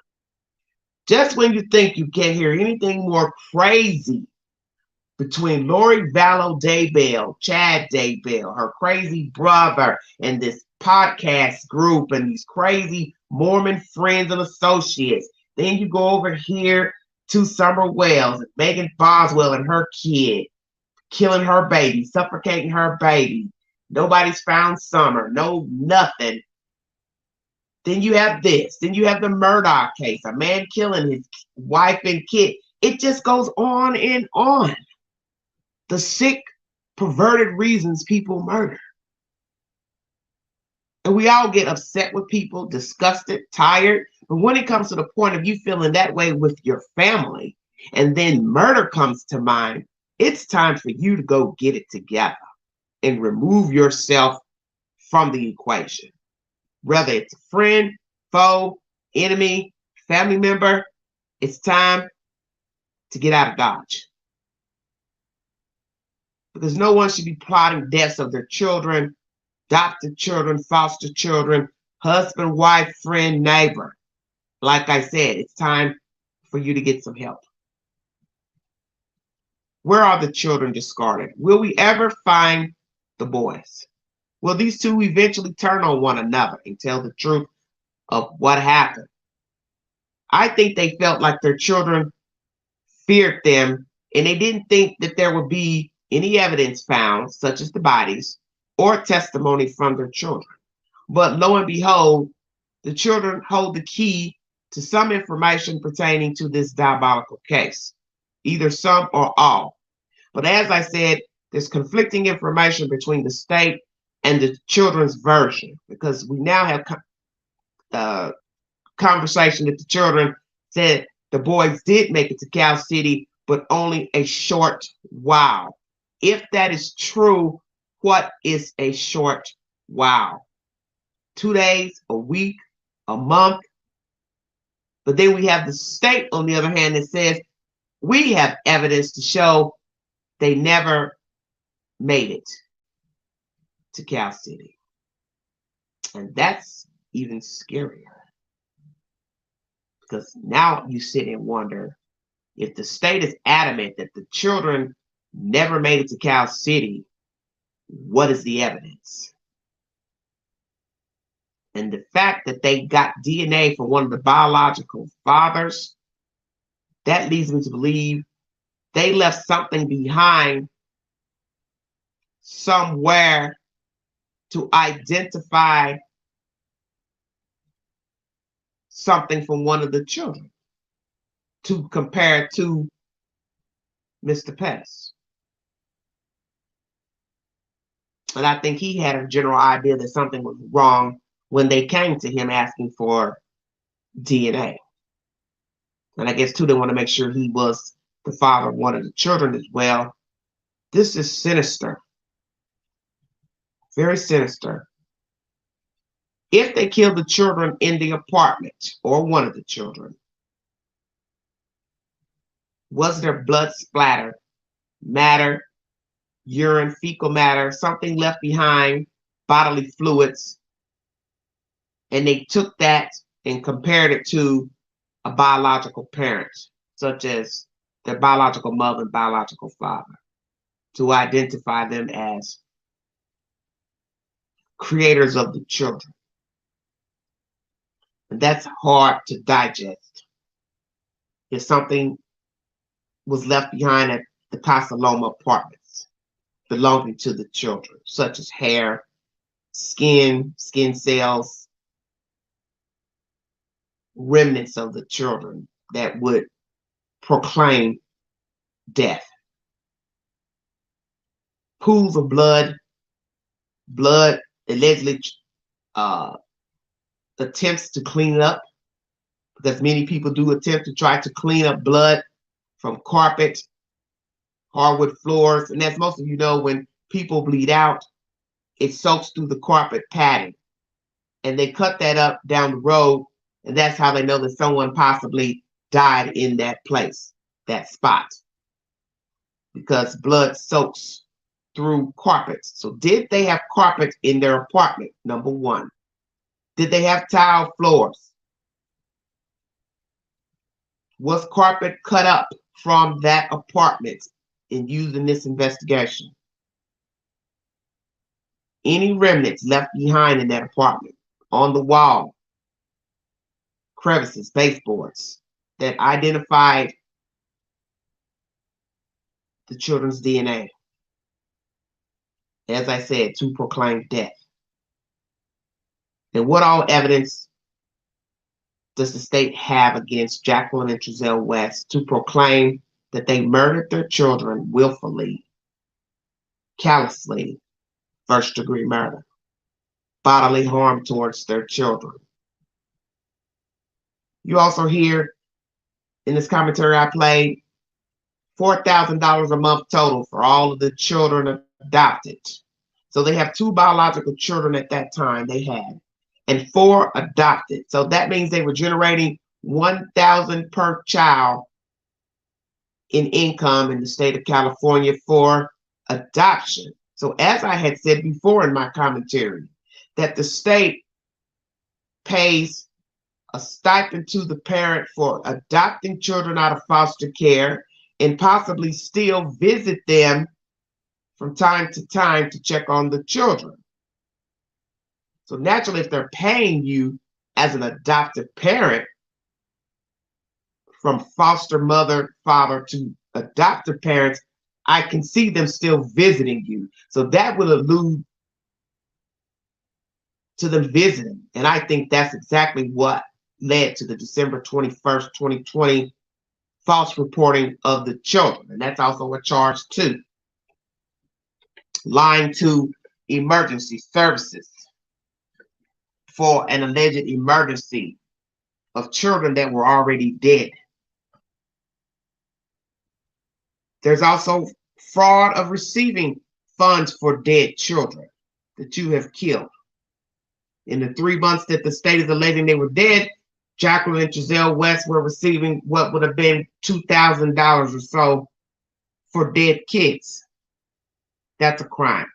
Just when you think you can't hear anything more crazy between Lori Vallow Daybell, Chad Daybell, her crazy brother, and this podcast group and these crazy Mormon friends and associates. Then you go over here to Summer Wells, Megan Boswell and her kid, killing her baby, suffocating her baby. Nobody's found Summer, no nothing. Then you have this. Then you have the Murdoch case, a man killing his wife and kid. It just goes on and on. The sick, perverted reasons people murder. And we all get upset with people, disgusted, tired. But when it comes to the point of you feeling that way with your family, and then murder comes to mind, it's time for you to go get it together and remove yourself from the equation. Whether it's a friend, foe, enemy, family member, it's time to get out of Dodge. Because no one should be plotting deaths of their children, adopted children, foster children, husband, wife, friend, neighbor. Like I said, it's time for you to get some help. Where are the children discarded? Will we ever find the boys? Will these two eventually turn on one another and tell the truth of what happened? I think they felt like their children feared them, and they didn't think that there would be any evidence found, such as the bodies, or testimony from their children. But lo and behold, the children hold the key to some information pertaining to this diabolical case, either some or all. But as I said, there's conflicting information between the state and the children's version, because we now have conversation that the children said the boys did make it to Cal City, but only a short while. If that is true, what is a short while? 2 days, a week, a month? But then we have the state, on the other hand, that says we have evidence to show they never made it to Cal City. And that's even scarier. Because now you sit and wonder, if the state is adamant that the children never made it to Cal City, what is the evidence? And the fact that they got DNA from one of the biological fathers, that leads me to believe they left something behind somewhere to identify something from one of the children to compare to Mr. Pettis. And I think he had a general idea that something was wrong when they came to him asking for DNA. And I guess, too, they want to make sure he was the father of one of the children as well. This is sinister. Very sinister. If they killed the children in the apartment or one of the children, was there blood splatter, matter, urine, fecal matter, something left behind, bodily fluids, and they took that and compared it to a biological parent, such as their biological mother and biological father, to identify them as creators of the children. And that's hard to digest. If something was left behind at the Casa Loma apartments belonging to the children, such as hair, skin cells, remnants of the children that would proclaim death. Pools of blood allegedly attempts to clean up, because many people do attempt to try to clean up blood from carpet, hardwood floors, and as most of you know, when people bleed out, it soaks through the carpet padding, and they cut that up down the road, and that's how they know that someone possibly died in that place, that spot, because blood soaks through carpets. So did they have carpet in their apartment? Number one. Did they have tile floors? Was carpet cut up from that apartment in using this investigation? Any remnants left behind in that apartment, on the wall, crevices, baseboards, that identified the children's DNA, as I said, to proclaim death. And what all evidence does the state have against Jacqueline and Trezell West to proclaim that they murdered their children willfully, callously, first-degree murder, bodily harm towards their children? You also hear in this commentary I played, $4,000 a month total for all of the children adopted. So they have 2 biological children at that time they had, and 4 adopted. So that means they were generating $1,000 per child in income in the state of California for adoption. So as I had said before in my commentary, that the state pays a stipend to the parent for adopting children out of foster care and possibly still visit them from time to time to check on the children. So naturally, if they're paying you as an adoptive parent, from foster mother, father to adoptive parents, I can see them still visiting you. So that will allude to them visiting. And I think that's exactly what led to the December 21st, 2020 false reporting of the children. And that's also a charge too. Lying to emergency services for an alleged emergency of children that were already dead. There's also fraud of receiving funds for dead children that you have killed. In the 3 months that the state is alleging they were dead, Jacqueline and Trezell West were receiving what would have been $2,000 or so for dead kids. That's a crime.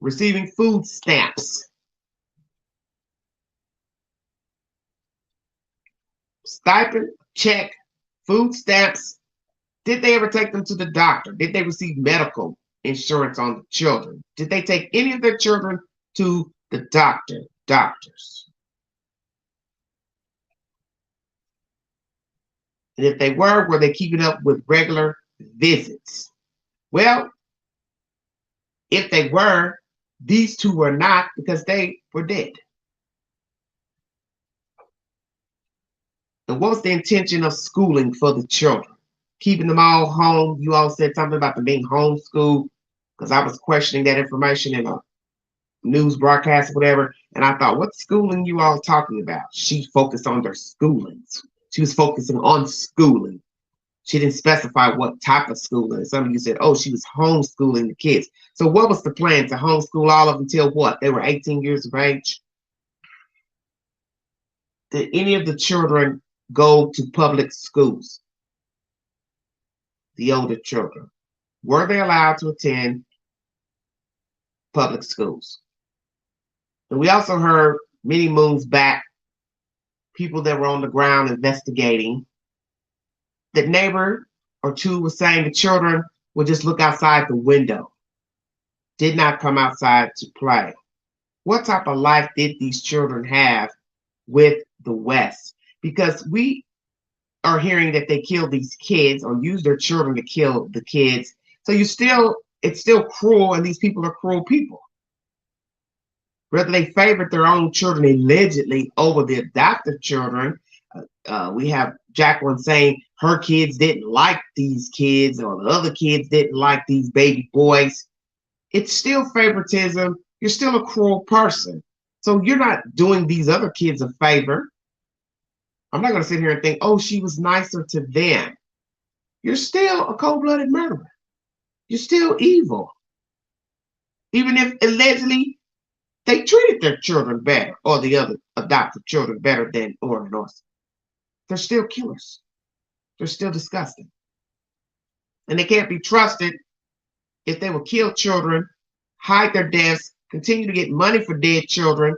Receiving food stamps. Stipend, check, food stamps. Did they ever take them to the doctor? Did they receive medical insurance on the children? Did they take any of their children to the doctors? And if they were they keeping up with regular visits? Well, if they were, these 2 were not, because they were dead. And what was the intention of schooling for the children? Keeping them all home? You all said something about them being homeschooled, because I was questioning that information in a news broadcast or whatever, and I thought, what schooling you all talking about? She focused on their schoolings. She was focusing on schooling. She didn't specify what type of schooling. Some of you said, oh, she was homeschooling the kids. So what was the plan? To homeschool all of them until what? They were 18 years of age? Did any of the children go to public schools? The older children. Were they allowed to attend public schools? And we also heard many moons back, people that were on the ground investigating, that neighbor or two was saying the children would just look outside the window, did not come outside to play. What type of life did these children have with the West? Because we are hearing that they killed these kids or used their children to kill the kids. So it's still cruel, and these people are cruel people. Whether they favored their own children allegedly over the adopted children, we have Jacqueline saying her kids didn't like these kids, or the other kids didn't like these baby boys. It's still favoritism. You're still a cruel person. So you're not doing these other kids a favor. I'm not going to sit here and think, oh, she was nicer to them. You're still a cold-blooded murderer. You're still evil. Even if allegedly they treated their children better, or the other adopted children better than Orrin and Orson. They're still killers. They're still disgusting. And they can't be trusted if they will kill children, hide their deaths, continue to get money for dead children,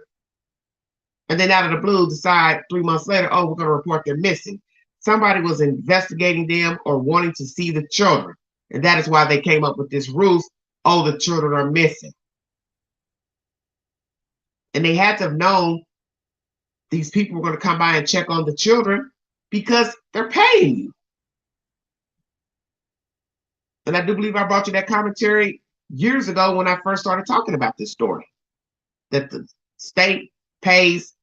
and then out of the blue decide 3 months later, oh, we're going to report they're missing. Somebody was investigating them or wanting to see the children. And that is why they came up with this ruse, oh, the children are missing. And they had to have known these people were going to come by and check on the children because they're paying you. And I do believe I brought you that commentary years ago when I first started talking about this story, that the state pays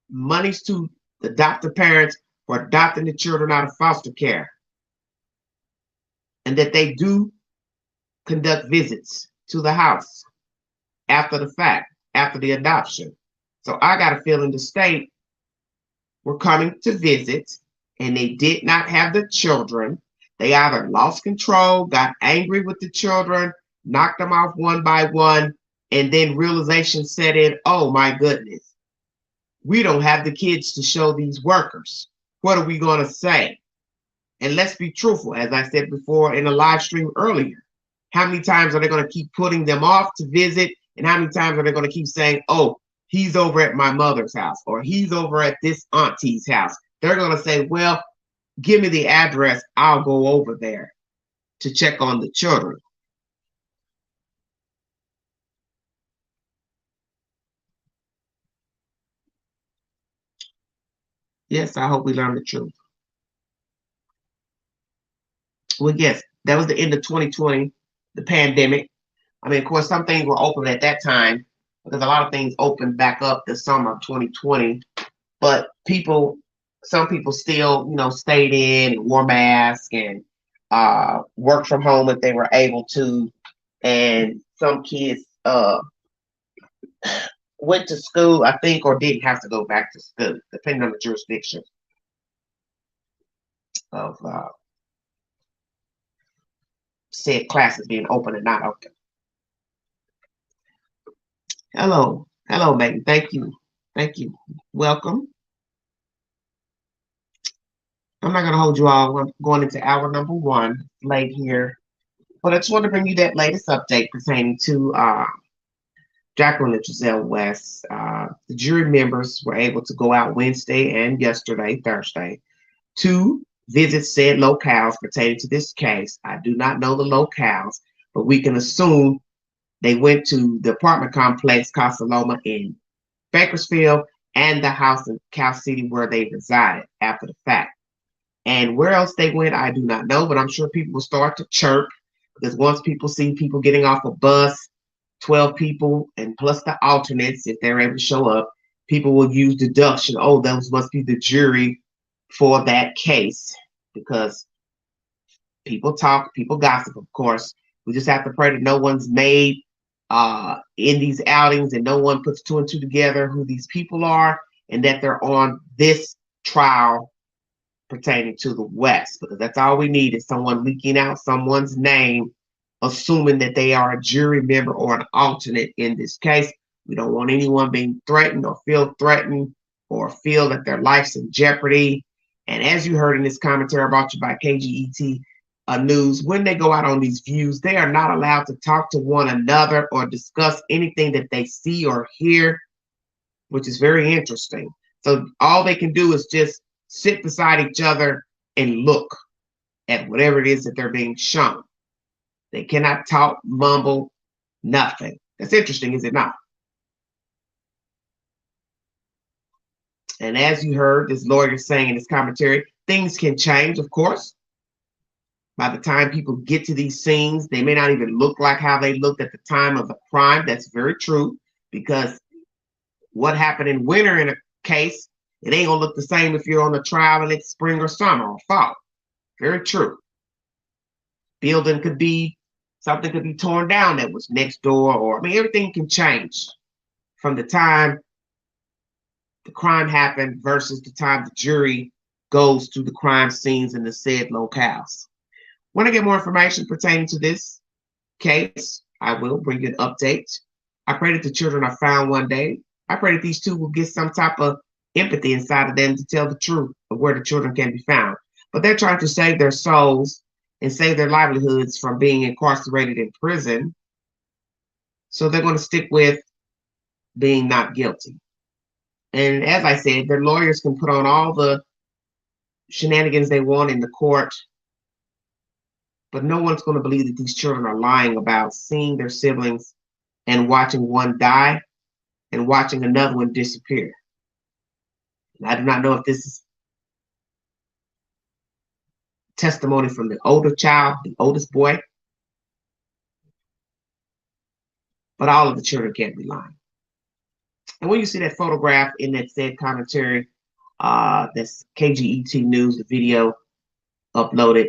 monies to the adoptive parents for adopting the children out of foster care, and that they do conduct visits to the house after the fact, after the adoption. So I got a feeling the state were coming to visit, and they did not have the children. They either lost control, got angry with the children, knocked them off one by one, and then realization set in, oh my goodness, we don't have the kids to show these workers. What are we going to say? And let's be truthful, as I said before in a live stream earlier, how many times are they going to keep putting them off to visit? And how many times are they going to keep saying, oh, he's over at my mother's house, or he's over at this auntie's house? They're going to say, well, give me the address. I'll go over there to check on the children. Yes, I hope we learn the truth. Well, yes, that was the end of 2020, the pandemic. I mean, of course, some things were open at that time because a lot of things opened back up the summer of 2020. But some people still, stayed in and wore masks and worked from home if they were able to. And some kids went to school, I think, or didn't have to go back to school, depending on the jurisdiction of said classes being open and not open. Hello, Megan. Thank you. Welcome. I'm not going to hold you all. I'm going into hour number 1 late here, but I just want to bring you that latest update pertaining to Jacqueline and Trezell West. The jury members were able to go out Wednesday and yesterday, Thursday, to visit said locales pertaining to this case. I do not know the locales, but we can assume they went to the apartment complex Casa Loma in Bakersfield and the house in Cal City where they resided after the fact. And where else they went, I do not know, but I'm sure people will start to chirp because once people see people getting off a bus, 12 people and plus the alternates, if they're able to show up, people will use deduction. Oh, those must be the jury for that case, because people talk, people gossip, of course. We just have to pray that no one's made in these outings and no one puts 2 and 2 together who these people are, and that they're on this trial pertaining to the West, because that's all we need is someone leaking out someone's name, assuming that they are a jury member or an alternate in this case. We don't want anyone being threatened or feel threatened or feel that their life's in jeopardy. And as you heard in this commentary brought to you by KGET News, when they go out on these views, they are not allowed to talk to one another or discuss anything that they see or hear, which is very interesting. So all they can do is just sit beside each other and look at whatever it is that they're being shown. They cannot talk, mumble, nothing. That's interesting, is it not? And as you heard this lawyer saying in his commentary, things can change, of course. By the time people get to these scenes, they may not even look like how they looked at the time of the crime. That's very true, because what happened in winter in a case, it ain't gonna look the same if you're on the trial and it's spring or summer or fall. Very true. Building could be, something could be torn down that was next door, or I mean, everything can change from the time the crime happened versus the time the jury goes to the crime scenes in the said locales. When I get more information pertaining to this case, I will bring you an update. I pray that the children are found one day. I pray that these two will get some type of empathy inside of them to tell the truth of where the children can be found. But they're trying to save their souls and save their livelihoods from being incarcerated in prison. So they're going to stick with being not guilty. And as I said, their lawyers can put on all the shenanigans they want in the court, but no one's going to believe that these children are lying about seeing their siblings and watching one die and watching another one disappear. And I do not know if this is testimony from the older child, the oldest boy, but all of the children can't be lying. And when you see that photograph in that said commentary, that's KGET News, the video uploaded,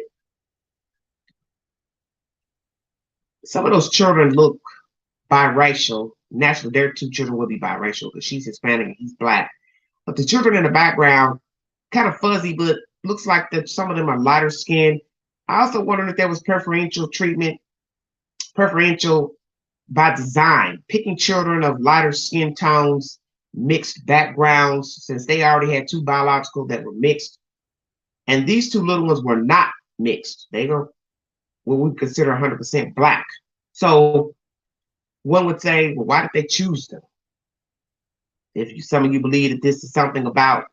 some of those children look biracial. Naturally, their two children will be biracial because she's Hispanic and he's Black. But the children in the background, kind of fuzzy, but looks like that some of them are lighter skinned. I also wondered if there was preferential treatment, preferential by design, picking children of lighter skin tones, mixed backgrounds, since they already had two biological that were mixed. And these two little ones were not mixed. They were what we consider 100% Black. So one would say, well, why did they choose them? If some of you believe that this is something about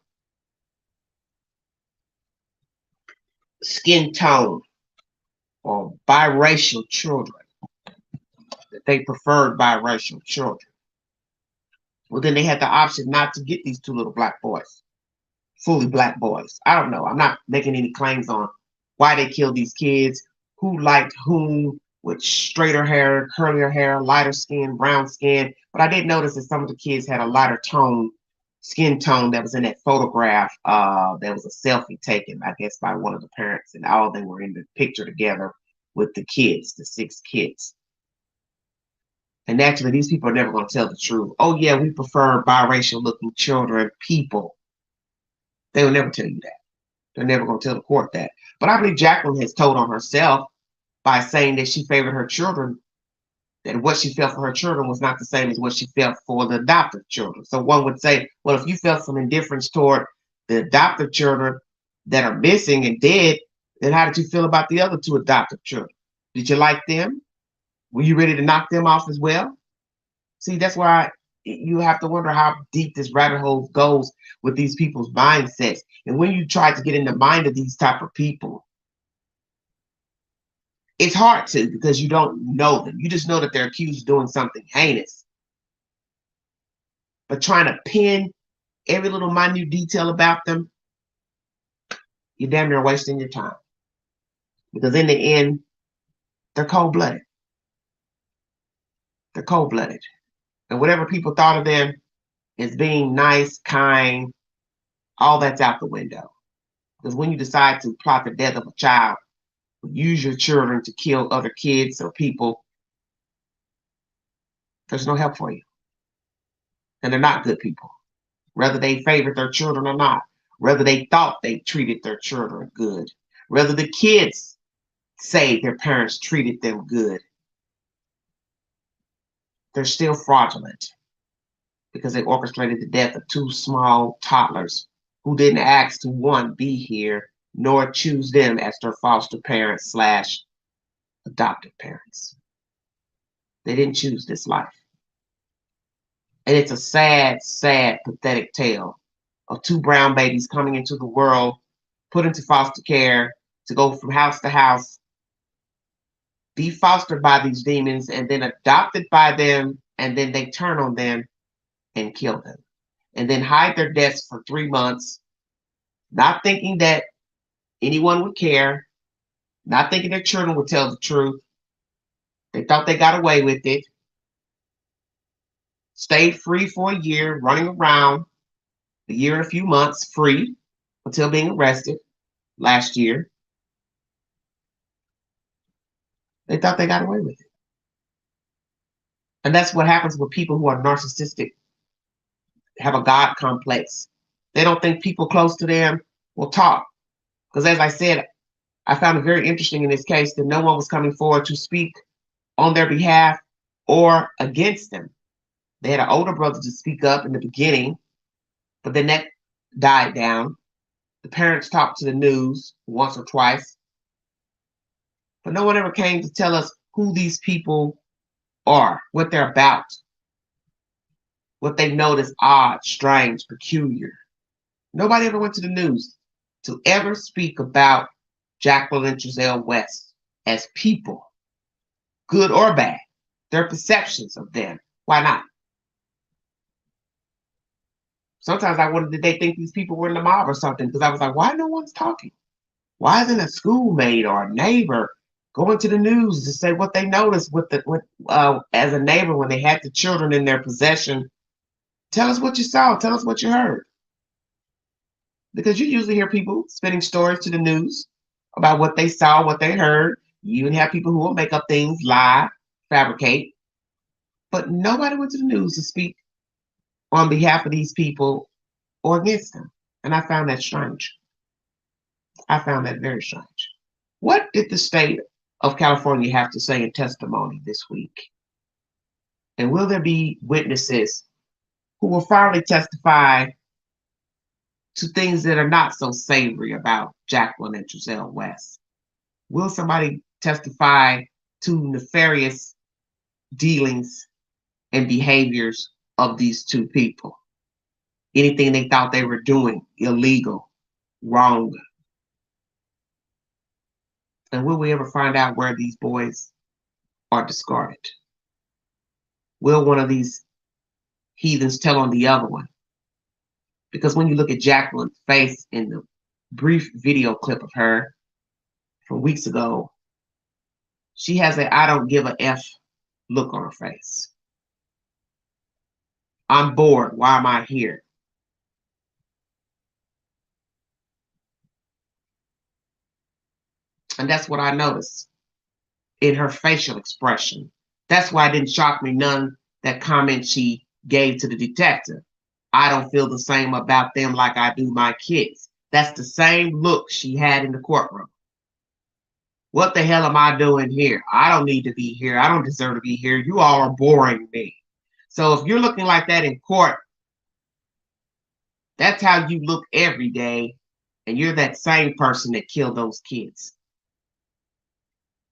skin tone or biracial children, that they preferred biracial children, well, then they had the option not to get these two little Black boys, fully Black boys. I don't know. I'm not making any claims on why they killed these kids, who liked whom, with straighter hair, curlier hair, lighter skin, brown skin. But I did notice that some of the kids had a lighter tone, skin tone that was in that photograph. There was a selfie taken, I guess, by one of the parents, and all of them were in the picture together with the kids, the 6 kids. And naturally, these people are never going to tell the truth. Oh, yeah, we prefer biracial looking children, people. They will never tell you that. They're never going to tell the court that. But I believe Jacqueline has told on herself by saying that she favored her children, that what she felt for her children was not the same as what she felt for the adopted children. So one would say, well, if you felt some indifference toward the adopted children that are missing and dead, then how did you feel about the other 2 adopted children? Did you like them? Were you ready to knock them off as well? See, that's why you have to wonder how deep this rabbit hole goes with these people's mindsets. And when you try to get in the mind of these type of people, it's hard to, because you don't know them. You just know that they're accused of doing something heinous. But trying to pin every little minute detail about them, you're damn near wasting your time. Because in the end, they're cold-blooded. They're cold-blooded. And whatever people thought of them as being nice, kind, all that's out the window. Because when you decide to plot the death of a child, use your children to kill other kids or people, there's no help for you. And they're not good people, whether they favored their children or not. whether they thought they treated their children good, whether the kids say their parents treated them good. They're still fraudulent because they orchestrated the death of two small toddlers who didn't ask to, one, be here, nor choose them as their foster parents / adoptive parents. They didn't choose this life. And it's a sad, sad, pathetic tale of two brown babies coming into the world, put into foster care, to go from house to house, be fostered by these demons, and then adopted by them, and then they turn on them and kill them. And then hide their deaths for 3 months, not thinking that anyone would care, not thinking their children would tell the truth. They thought they got away with it. Stayed free for a year, running around, a year and a few months free until being arrested last year. They thought they got away with it. And that's what happens with people who are narcissistic, have a God complex. They don't think people close to them will talk. Because as I said, I found it very interesting in this case that no one was coming forward to speak on their behalf or against them. They had an older brother to speak up in the beginning, but then that died down. The parents talked to the news once or twice, but no one ever came to tell us who these people are, what they're about, what they notice odd, strange, peculiar. Nobody ever went to the news to ever speak about Jacqueline and Trezell West as people, good or bad, their perceptions of them. Why not? Sometimes I wonder, did they think these people were in the mob or something? Because I was like, why no one's talking? Why isn't a schoolmate or a neighbor going to the news to say what they noticed as a neighbor when they had the children in their possession? Tell us what you saw. Tell us what you heard. Because you usually hear people spinning stories to the news about what they saw, what they heard. You even have people who will make up things, lie, fabricate. But nobody went to the news to speak on behalf of these people or against them. And I found that strange. I found that very strange. What did the state of California have to say in testimony this week? And will there be witnesses who will finally testify to things that are not so savory about Jacqueline and Trezell West? Will somebody testify to nefarious dealings and behaviors of these two people? Anything they thought they were doing illegal, wrong. And will we ever find out where these boys are discarded? Will one of these heathens tell on the other one? Because when you look at Jacqueline's face in the brief video clip of her from weeks ago, she has a I don't give a F look on her face. I'm bored. Why am I here? And that's what I noticed in her facial expression. That's why it didn't shock me none that comment she gave to the detective. I don't feel the same about them like I do my kids. That's the same look she had in the courtroom. What the hell am I doing here? I don't need to be here. I don't deserve to be here. You all are boring me. So if you're looking like that in court, that's how you look every day. And you're that same person that killed those kids.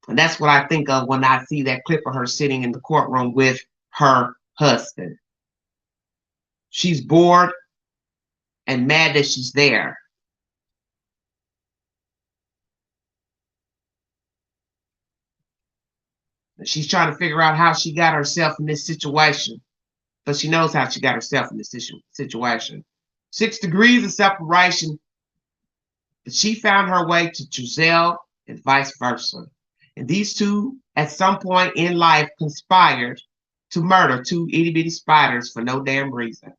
And that's what I think of when I see that clip of her sitting in the courtroom with her husband. She's bored and mad that she's there. She's trying to figure out how she got herself in this situation. But she knows how she got herself in this situation. 6 degrees of separation. But she found her way to Trezell and vice versa. And these two, at some point in life, conspired to murder 2 itty-bitty spiders for no damn reason.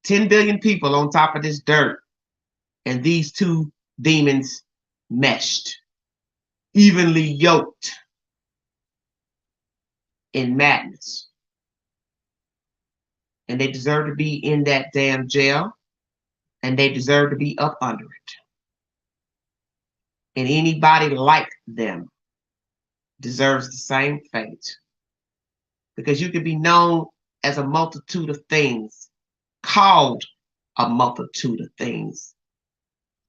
10 billion people on top of this dirt. And these 2 demons meshed. Evenly yoked. In madness. And they deserve to be in that damn jail. and they deserve to be up under it. And anybody like them deserves the same fate. Because you can be known as a multitude of things, called a multitude of things.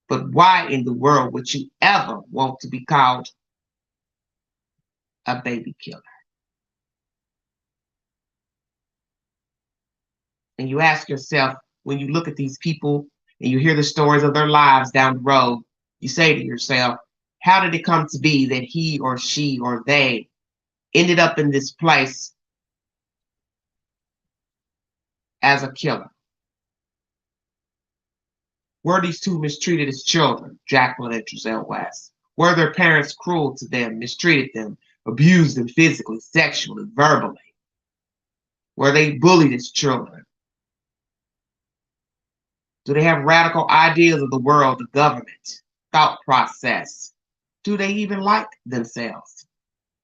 But why in the world would you ever want to be called a baby killer? And you ask yourself, when you look at these people and you hear the stories of their lives down the road, you say to yourself, how did it come to be that he or she or they ended up in this place as a killer? Were these two mistreated as children, Jacqueline and Trezell West? Were their parents cruel to them, mistreated them, abused them physically, sexually, verbally? Were they bullied as children? Do they have radical ideas of the world, the government, thought process? Do they even like themselves?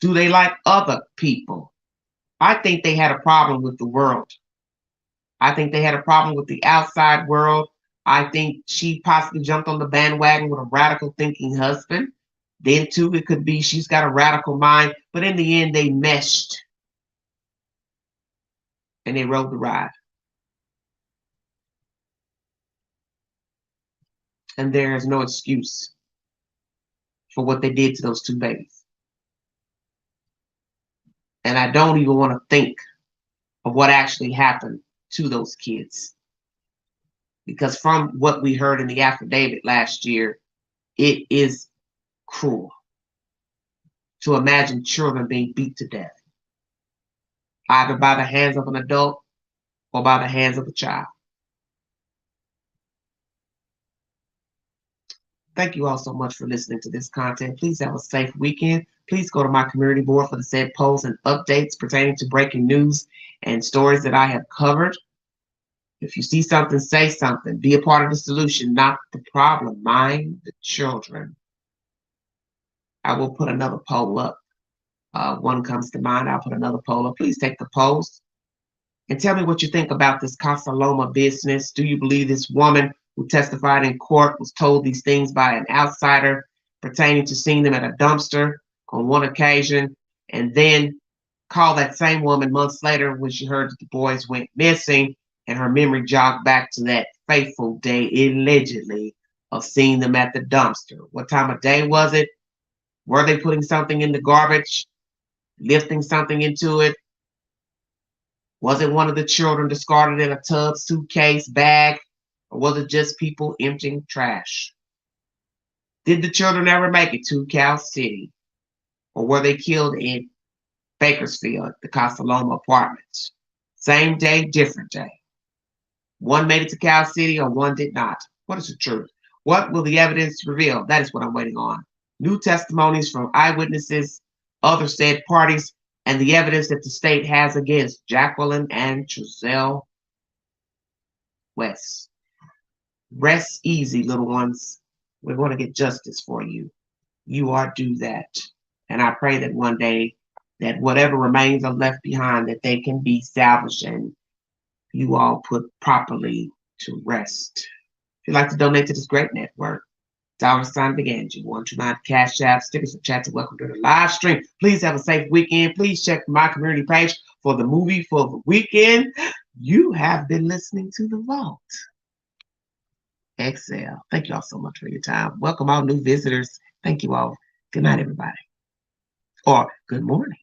Do they like other people? I think they had a problem with the world. I think they had a problem with the outside world. I think she possibly jumped on the bandwagon with a radical thinking husband. Then too, it could be she's got a radical mind, but in the end, they meshed and they rode the ride. And there is no excuse for what they did to those two babies. And I don't even want to think of what actually happened to those kids. Because from what we heard in the affidavit last year, it is cruel to imagine children being beat to death, either by the hands of an adult or by the hands of a child. Thank you all so much for listening to this content. Please have a safe weekend. Please go to my community board for the said polls and updates pertaining to breaking news and stories that I have covered. If you see something, say something. Be a part of the solution, not the problem. Mind the children. I will put another poll up. One comes to mind, I'll put another poll up. Please take the polls and tell me what you think about this Casa Loma business. Do you believe this woman who testified in court was told these things by an outsider pertaining to seeing them at a dumpster on one occasion, and then call that same woman months later when she heard that the boys went missing, and her memory jogged back to that fateful day, allegedly, of seeing them at the dumpster? What time of day was it? Were they putting something in the garbage, lifting something into it? Was it one of the children discarded in a tub, suitcase, bag, or was it just people emptying trash? Did the children ever make it to Cal City, or were they killed in Bakersfield, the Casa Loma apartments? Same day, different day. One made it to Cal City or one did not. What is the truth? What will the evidence reveal? That is what I'm waiting on. New testimonies from eyewitnesses, other said parties, and the evidence that the state has against Jacqueline and Trezell West. Rest easy, little ones. We're going to get justice for you. You are due that. And I pray that one day that whatever remains are left behind, that they can be salvaged and you all put properly to rest. If you'd like to donate to this great network, $ began you. 129 Cash App, stickers and chats are welcome to the live stream. Please have a safe weekend. Please check my community page for the movie for the weekend. You have been listening to The Vault. Excel. Thank you all so much for your time. Welcome all new visitors. Thank you all. Good night, everybody. Or good morning.